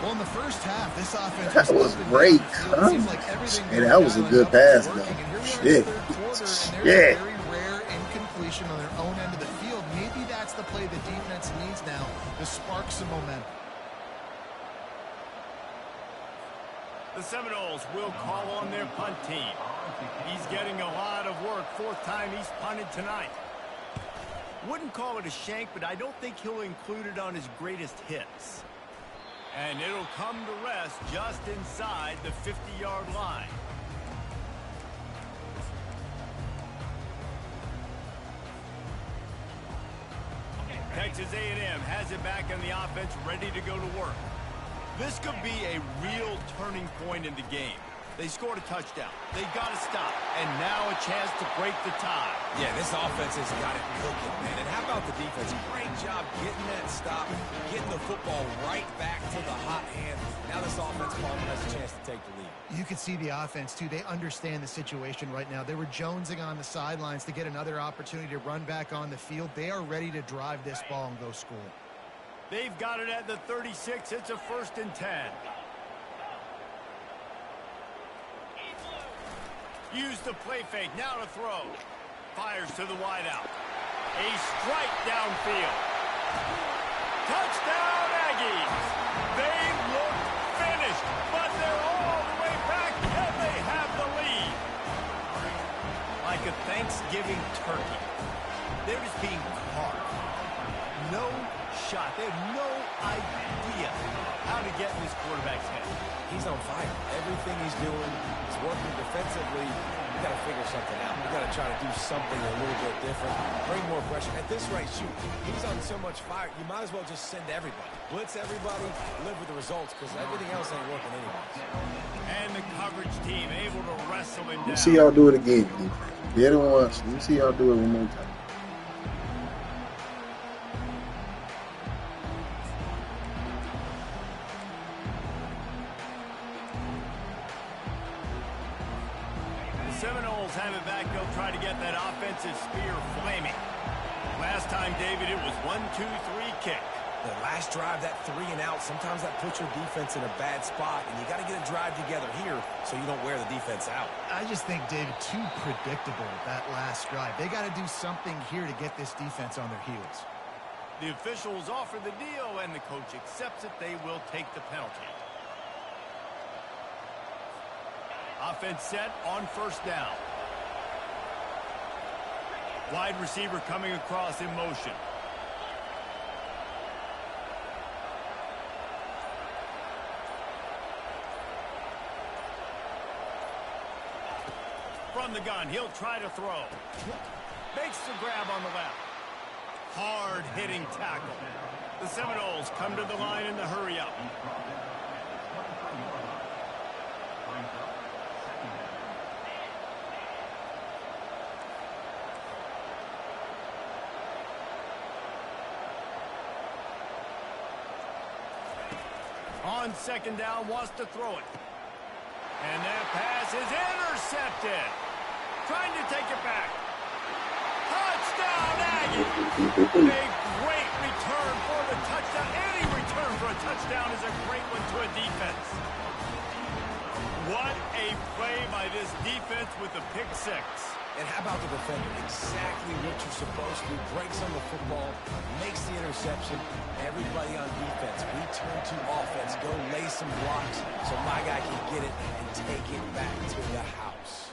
Well, in the first half, this offense That was great, huh? Hey, that was a good pass, though. Shit. And there's a very rare incompletion on their own end of the field. Maybe that's the play the defense needs now to spark some momentum. The Seminoles will call on their punt team. He's getting a lot of work. 4th time he's punted tonight. Wouldn't call it a shank, but I don't think he'll include it on his greatest hits. And it'll come to rest just inside the 50-yard line. Texas A&M has it back in the offense, ready to go to work. This could be a real turning point in the game. They scored a touchdown. They got to stop. And now a chance to break the tie. Yeah, this offense has got it cooking, man. And how about the defense? Great job getting that stop, getting the football right back to the hot hand. Now this offense probably has a chance to take the lead. You can see the offense, too. They understand the situation right now. They were jonesing on the sidelines to get another opportunity to run back on the field. They are ready to drive this ball and go score. They've got it at the 36. It's a 1st and 10. Use the play fake. Now to throw. Fires to the wideout. A strike downfield. Touchdown, Aggies. They look finished, but they're all the way back, and they have the lead. Like a Thanksgiving turkey. They're just being carved. No shot. They have no idea how to get in this quarterback's head. He's on fire. Everything he's doing is working defensively. You got to figure something out. You got to try to do something a little bit different. Bring more pressure. At this rate, shoot, he's on so much fire. You might as well just send everybody. Blitz everybody, live with the results, because everything else ain't working anyways. And the coverage team able to wrestle him down. Let's see y'all do it again. Get it once. Let me see y'all do it one more time. Seminoles have it back. They'll try to get that offensive spear flaming. Last time, David, it was 1-2-3 kick. The last drive, that 3 and out, sometimes that puts your defense in a bad spot, and you got to get a drive together here so you don't wear the defense out. I just think, David, too predictable that last drive. They got to do something here to get this defense on their heels. The officials offer the deal, and the coach accepts it. They will take the penalty. Offense set on 1st down. Wide receiver coming across in motion. From the gun, he'll try to throw. Makes the grab on the left. Hard-hitting tackle. The Seminoles come to the line in the hurry-up. On second down, wants to throw it. And that pass is intercepted. Trying to take it back. Touchdown, Aggie! A great return for the touchdown. Any return for a touchdown is a great one to a defense. What a play by this defense with the pick six. And how about the defender? Exactly what you're supposed to do. Breaks on the football, makes the interception. Everybody on defense, we turn to offense. Go lay some blocks so my guy can get it and take it back to the house.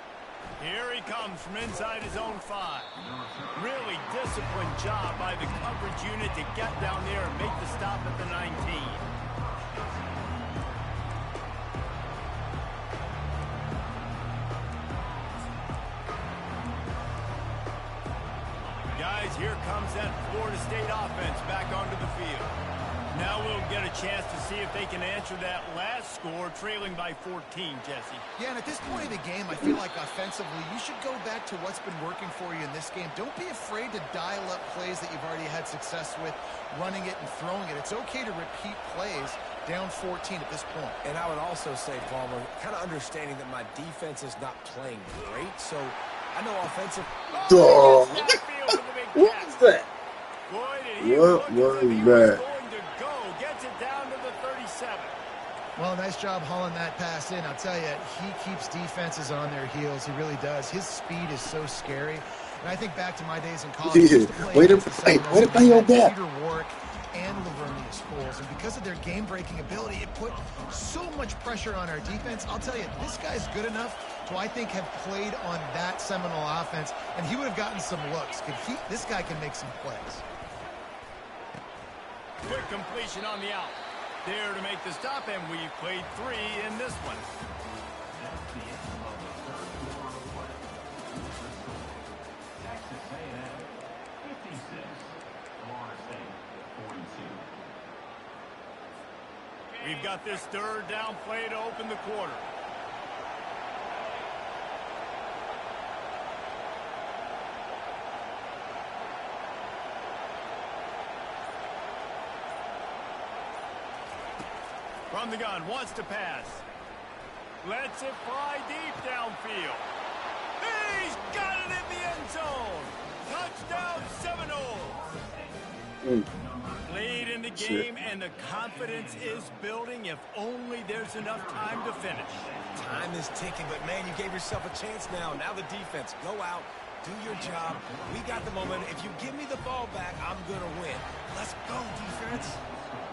Here he comes from inside his own 5. Really disciplined job by the coverage unit to get down there and make the stop at the 19. Guys, here comes that Florida State offense back onto the field. Now we'll get a chance to see if they can answer that last score, trailing by 14, Jesse. Yeah, and at this point of the game, I feel like offensively, you should go back to what's been working for you in this game. Don't be afraid to dial up plays that you've already had success with, running it and throwing it. It's okay to repeat plays down 14 at this point. And I would also say, Palmer, kind of understanding that my defense is not playing great, so I know offensive. Oh, what was that? Boy, What was that? Gets it down to the 37. Well, nice job hauling that pass in. I'll tell you, he keeps defenses on their heels. He really does. His speed is so scary. And I think back to my days in college. Way to play on that. Peter Warwick and Lavernius Foles. And because of their game-breaking ability, it put so much pressure on our defense. I'll tell you, this guy's good enough to, I think, have played on that Seminole offense, and he would have gotten some looks. This guy can make some plays. Quick completion on the out. There to make the stop, and we've played 3 in this one. We've got this third down play to open the quarter. From the gun, wants to pass. Lets it fly deep downfield. He's got it in the end zone. Touchdown Seminoles. Lead in the game, and the confidence is building if only there's enough time to finish. Time is ticking, but, man, you gave yourself a chance now. Now the defense, go out, do your job. We got the momentum. If you give me the ball back, I'm going to win. Let's go, defense.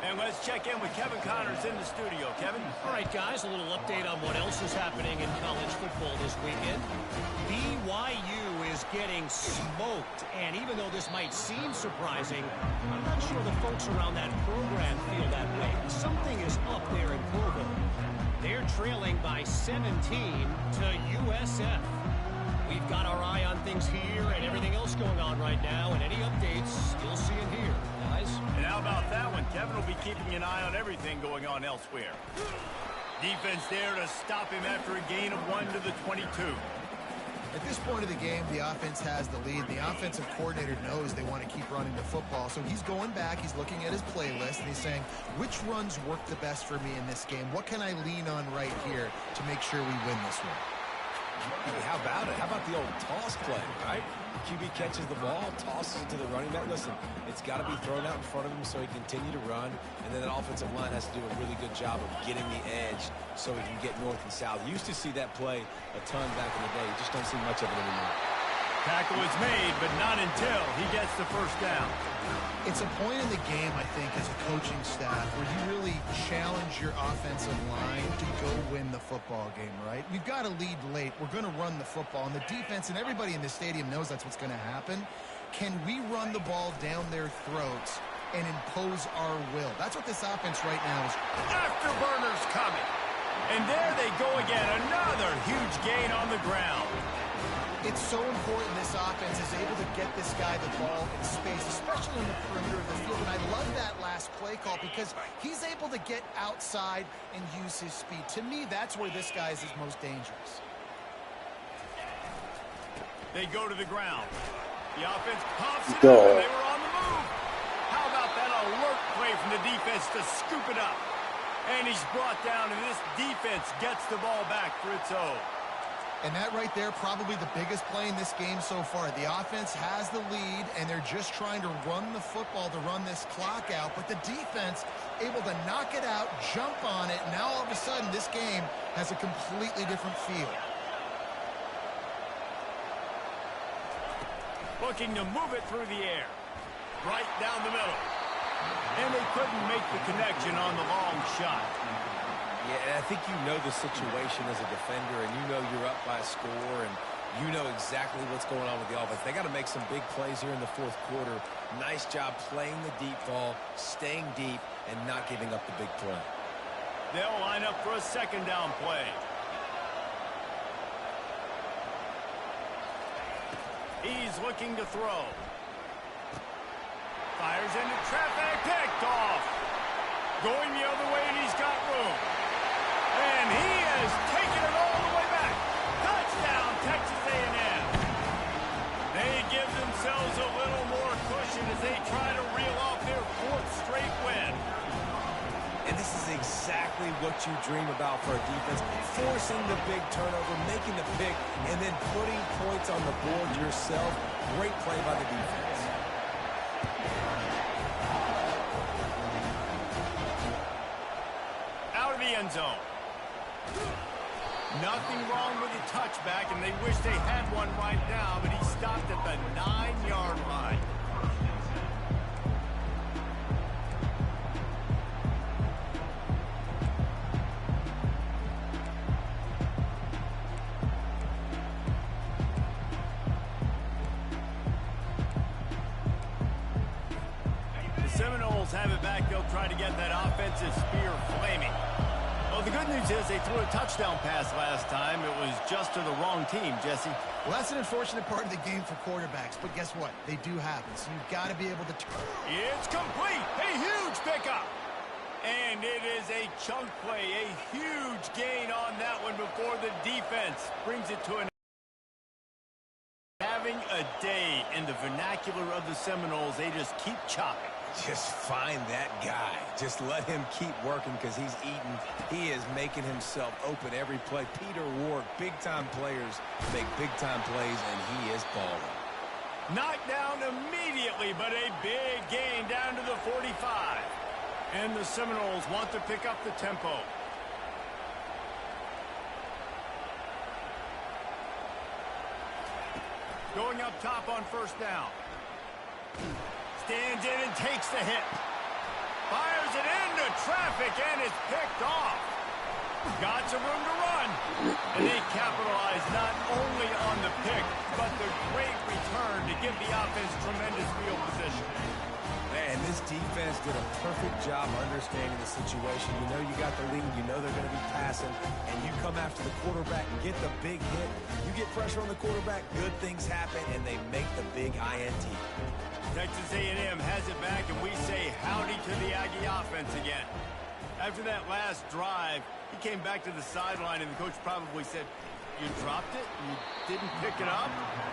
And let's check in with Kevin Connors in the studio. Kevin? All right, guys, a little update on what else is happening in college football this weekend. BYU is getting smoked, and even though this might seem surprising, I'm not sure the folks around that program feel that way. Something is up there in Provo. They're trailing by 17 to USF. We've got our eye on things here and everything else going on right now, and any updates you'll see in here, guys. And how about that one? Kevin will be keeping an eye on everything going on elsewhere. Defense there to stop him after a gain of 1 to the 22. At this point of the game, the offense has the lead. The offensive coordinator knows they want to keep running the football. So he's going back, he's looking at his playlist, and he's saying, which runs work the best for me in this game? What can I lean on right here to make sure we win this one? Hey, how about it? How about the old toss play, right? QB catches the ball, tosses it to the running back. Listen, it's got to be thrown out in front of him so he can continue to run. And then that offensive line has to do a really good job of getting the edge so he can get north and south. You used to see that play a ton back in the day. You just don't see much of it anymore. Tackle is made, but not until he gets the first down. It's a point in the game, I think, as a coaching staff where you really challenge your offensive line to go win the football game, right? We've got to lead late. We're going to run the football. And the defense and everybody in the stadium knows that's what's going to happen. Can we run the ball down their throats and impose our will? That's what this offense right now is. Afterburners coming. And there they go again. Another huge gain on the ground. It's so important this offense is able to get this guy the ball in space, especially in the perimeter of the field. And I love that last play call because he's able to get outside and use his speed. To me, that's where this guy is his most dangerous. They go to the ground. The offense pops it up, and they were on the move. How about that alert play from the defense to scoop it up? And he's brought down, and this defense gets the ball back for its own. And that right there, probably the biggest play in this game so far. The offense has the lead, and they're just trying to run the football to run this clock out. But the defense able to knock it out, jump on it. Now all of a sudden, this game has a completely different feel. Looking to move it through the air. Right down the middle. And they couldn't make the connection on the long shot. Yeah, and I think you know the situation as a defender, and you know you're up by a score, and you know exactly what's going on with the offense. They got to make some big plays here in the fourth quarter. Nice job playing the deep ball, staying deep, and not giving up the big play. They'll line up for a second down play. He's looking to throw. Fires into traffic, picked off. Going the other way, and he's got room. And he has taken it all the way back. Touchdown, Texas A&M. They give themselves a little more cushion as they try to reel off their fourth straight win. And this is exactly what you dream about for a defense. Forcing the big turnover, making the pick, and then putting points on the board yourself. Great play by the defense. Out of the end zone. Nothing wrong with the touchback, and they wish they had one right now, but he stopped at the 9-yard line. The Seminoles have it back. They'll try to get that offensive spear flaming. Well, the good news is they threw a touchdown pass last time. It was just to the wrong team, Jesse. Well, that's an unfortunate part of the game for quarterbacks, but guess what? They do happen, so you've got to be able to turn. It's complete. A huge pickup. And it is a chunk play, a huge gain on that one before the defense brings it to an having a day in the vernacular of the Seminoles. They just keep chopping. Just find that guy. Just let him keep working because he's eating. He is making himself open every play. Peter Ward, big-time players make big-time plays, and he is balling. Knocked down immediately, but a big gain down to the 45. And the Seminoles want to pick up the tempo. Going up top on first down. Stands in and takes the hit. Fires it into traffic and is picked off. Got some room to run. And they capitalize not only on the pick, but the great return to give the offense tremendous field position. Man, this defense did a perfect job understanding the situation. You know you got the lead. You know they're going to be passing. And you come after the quarterback and get the big hit. You get pressure on the quarterback, good things happen, and they make the big INT. Texas A&M has it back, and we say howdy to the Aggie offense again. After that last drive, he came back to the sideline, and the coach probably said, "You dropped it? You didn't pick it up?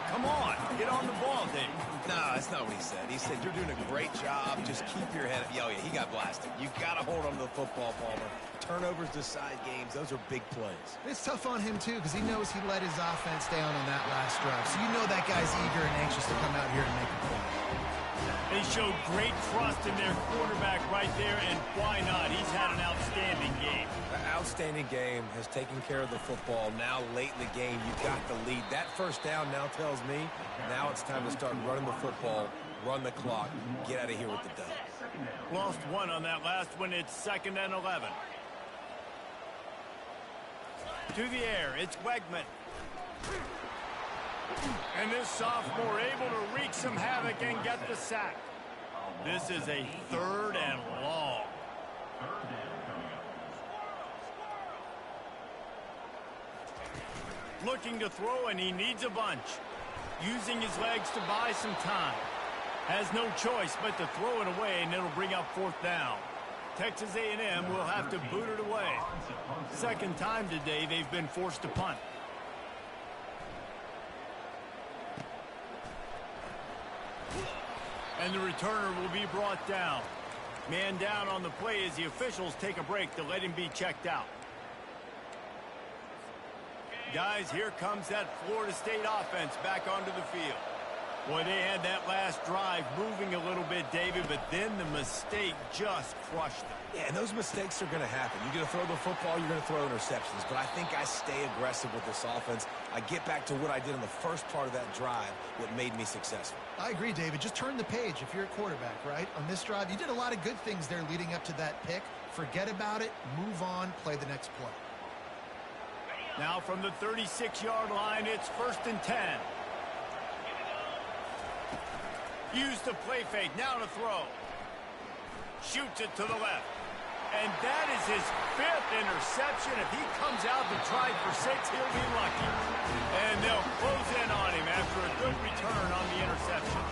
Come on, get on the ball, Dave." No, that's not what he said. He said, "You're doing a great job. Just keep your head up." Oh, yeah, he got blasted. You got to hold on to the football, Palmer. Turnovers decide games. Those are big plays. It's tough on him, too, because he knows he let his offense down on that last drive. So you know that guy's eager and anxious to come out here and make a play. They showed great trust in their quarterback right there, and why not? He's had an outstanding game. An outstanding game, has taken care of the football. Now, late in the game, you got the lead. That first down now tells me now it's time to start running the football, run the clock, get out of here with the dub. Lost one on that last one. It's 2nd and 11. To the air, it's Wegman. And this sophomore able to wreak some havoc and get the sack. This is a 3rd and long. Looking to throw, and he needs a bunch. Using his legs to buy some time. Has no choice but to throw it away, and it'll bring up 4th down. Texas A&M will have to boot it away. Second time today they've been forced to punt. And the returner will be brought down. Man down on the play as the officials take a break to let him be checked out. Guys, here comes that Florida State offense back onto the field. Boy, they had that last drive moving a little bit, David, but then the mistake just crushed them. Yeah, and those mistakes are going to happen. You're going to throw the football, you're going to throw interceptions. But I think I stay aggressive with this offense. I get back to what I did in the first part of that drive, what made me successful. I agree, David. Just turn the page if you're a quarterback, right? On this drive, you did a lot of good things there leading up to that pick. Forget about it, move on, play the next play. Now from the 36-yard line, it's 1st and 10. Use the play fake, now to throw. Shoots it to the left. And that is his 5th interception. If he comes out to try for 6, he'll be lucky. And they'll close in on him after a good return on the interception.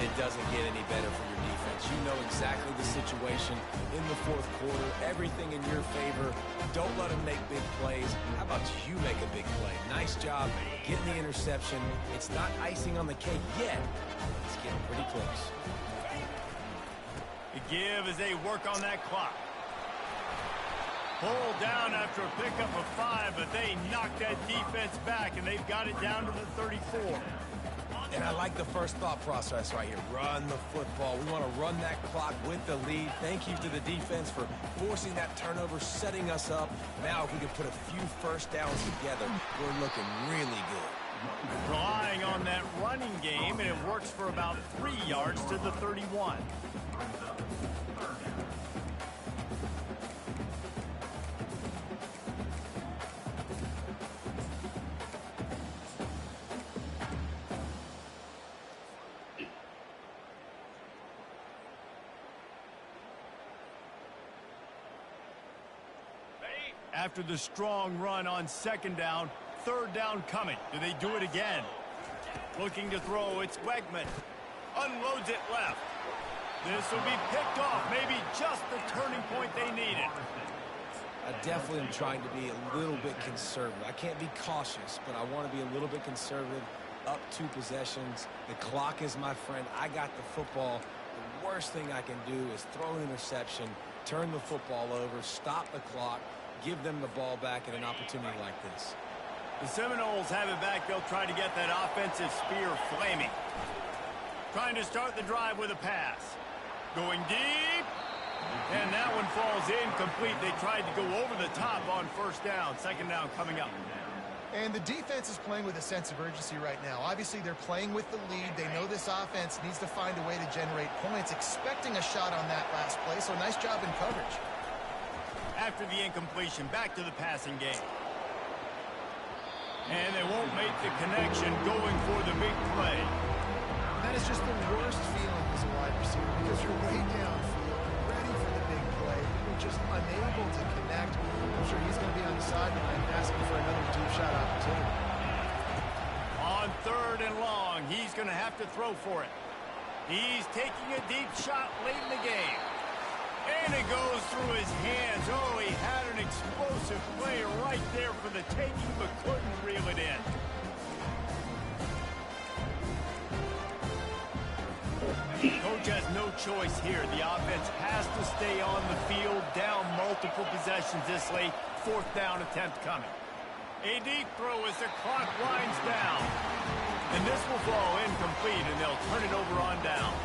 It doesn't get any better for your defense. You know exactly the situation in the 4th quarter. Everything in your favor. Don't let them make big plays. How about you make a big play? Nice job getting the interception. It's not icing on the cake yet. It's getting pretty close. The give as they work on that clock. Pulled down after a pickup of 5, but they knocked that defense back, and they've got it down to the 34. And I like the first thought process right here. Run the football. We want to run that clock with the lead. Thank you to the defense for forcing that turnover, setting us up. Now if we can put a few first downs together, we're looking really good. Relying on that running game, and it works for about 3 yards to the 31. After the strong run on 2nd down, 3rd down coming. Do they do it again? Looking to throw, it's Wegman. Unloads it left. This will be picked off. Maybe just the turning point they needed. I definitely am trying to be a little bit conservative. I can't be cautious, but I want to be a little bit conservative. Up 2 possessions. The clock is my friend. I got the football. The worst thing I can do is throw an interception, turn the football over, stop the clock, give them the ball back at an opportunity like this. The Seminoles have it back. They'll try to get that offensive spear flaming. Trying to start the drive with a pass. Going deep. And that one falls incomplete. They tried to go over the top on 1st down. 2nd down coming up. And the defense is playing with a sense of urgency right now. Obviously, they're playing with the lead. They know this offense needs to find a way to generate points, expecting a shot on that last play. So nice job in coverage. After the incompletion, back to the passing game. And they won't make the connection going for the big play. That is just the worst feeling as a wide receiver because you're way downfield, ready for the big play. You're just unable to connect. I'm sure he's going to be on the sideline asking for another deep shot opportunity. On 3rd and long, he's going to have to throw for it. He's taking a deep shot late in the game. And it goes through his hands. Oh, he had an explosive play right there for the taking, but couldn't reel it in. Coach has no choice here. The offense has to stay on the field, down multiple possessions this late. 4th down attempt coming. A deep throw as the clock winds down. And this will fall incomplete, and they'll turn it over on downs.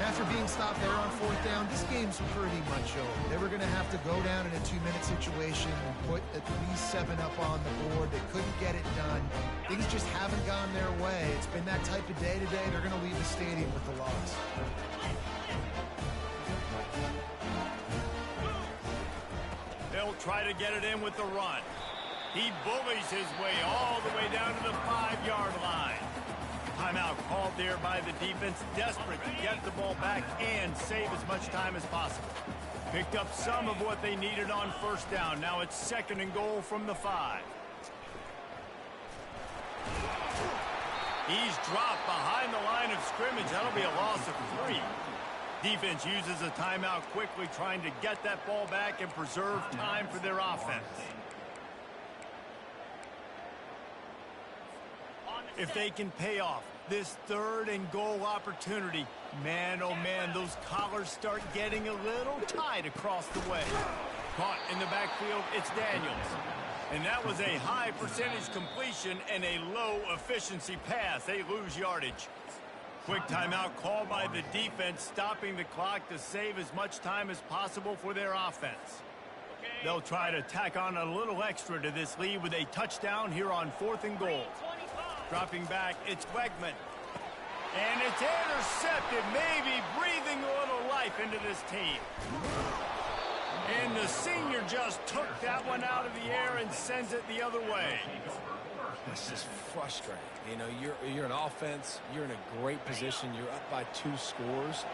After being stopped there on fourth down, this game's pretty much over. They were going to have to go down in a 2-minute situation and put at least 7 up on the board. They couldn't get it done. Things just haven't gone their way. It's been that type of day today. They're going to leave the stadium with the loss. They'll try to get it in with the run. He bullies his way all the way down to the 5-yard line. Timeout called there by the defense, desperate to get the ball back and save as much time as possible. Picked up some of what they needed on first down. Now it's 2nd and goal from the 5. He's dropped behind the line of scrimmage. That'll be a loss of 3. Defense uses a timeout quickly, trying to get that ball back and preserve time for their offense. If they can pay off this 3rd and goal opportunity, man, oh man, those collars start getting a little tight across the way. Caught in the backfield, it's Daniels. And that was a high percentage completion and a low efficiency pass. They lose yardage. Quick timeout called by the defense, stopping the clock to save as much time as possible for their offense. They'll try to tack on a little extra to this lead with a touchdown here on 4th and goal. Dropping back, it's Wegman. And it's intercepted, maybe breathing a little life into this team. And the senior just took that one out of the air and sends it the other way. It's just frustrating. You know, you're an offense. You're in a great position. You're up by 2 scores.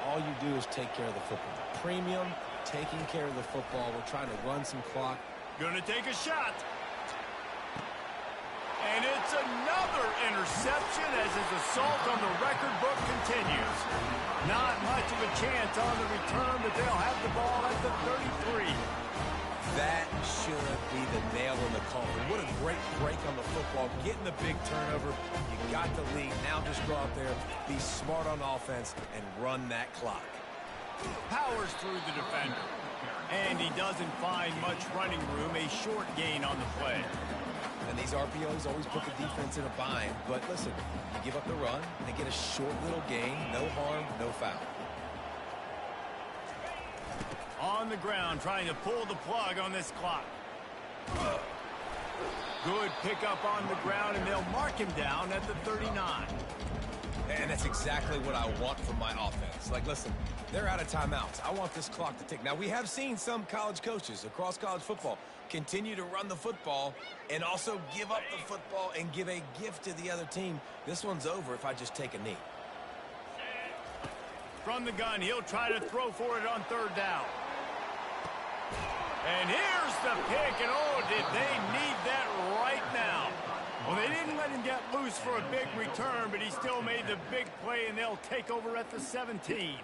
All you do is take care of the football. Premium, taking care of the football. We're trying to run some clock. Gonna take a shot. And it's another interception as his assault on the record book continues. Not much of a chance on the return, but they'll have the ball at the 33. That should be the nail in the coffin. What a great break on the football. Getting the big turnover. You got the lead. Now just go out there, be smart on offense, and run that clock. Powers through the defender. And he doesn't find much running room. A short gain on the play. And these RPOs always put the defense in a bind. But listen, you give up the run, they get a short little gain. No harm, no foul. On the ground, trying to pull the plug on this clock. Good pickup on the ground, and they'll mark him down at the 39. And that's exactly what I want from my offense. Like, listen, they're out of timeouts. I want this clock to tick. Now, we have seen some college coaches across college football continue to run the football and also give up the football and give a gift to the other team. This one's over if I just take a knee. From the gun, he'll try to throw for it on 3rd down. And here's the pick, and oh, did they need that right now. Well, they didn't let him get loose for a big return, but he still made the big play, and they'll take over at the 17.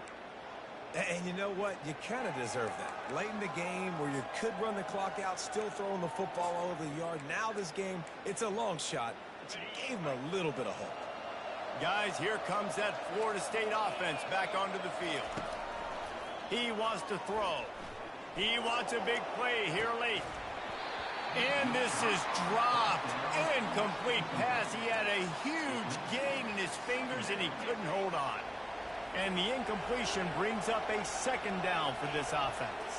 And you know what? You kind of deserve that. Late in the game where you could run the clock out, still throwing the football all over the yard. Now this game, it's a long shot. It gave him a little bit of hope. Guys, here comes that Florida State offense back onto the field. He wants to throw. He wants a big play here late. And this is dropped. Incomplete pass. He had a huge gain in his fingers, and he couldn't hold on. And the incompletion brings up a 2nd down for this offense.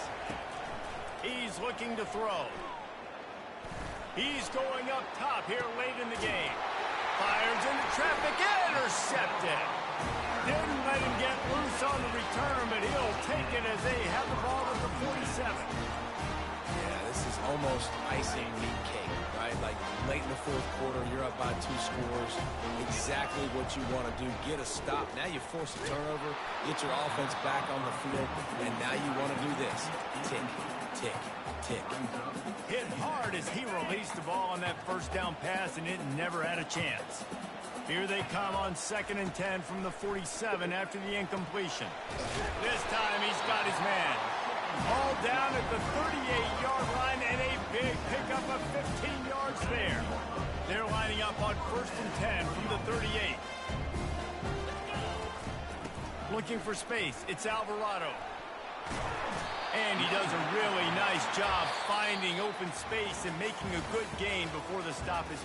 He's looking to throw. He's going up top here late in the game. Fires into traffic, intercepted. Didn't let him get loose on the return, but he'll take it as they have the ball at the 47. Yeah, this is almost icing meat cake, right? Like late in the 4th quarter, you're up by 2 scores. Exactly what you want to do. Get a stop. Now you force a turnover, get your offense back on the field, and now you want to do this. Tick, tick, tick. Hit hard as he released the ball on that 1st down pass, and it never had a chance. Here they come on 2nd and 10 from the 47 after the incompletion. This time he's got his man. All down at the 38-yard line, and a big pickup of 15 yards there. They're lining up on 1st and 10 from the 38. Looking for space, it's Alvarado. And he does a really nice job finding open space and making a good gain before the stop is made.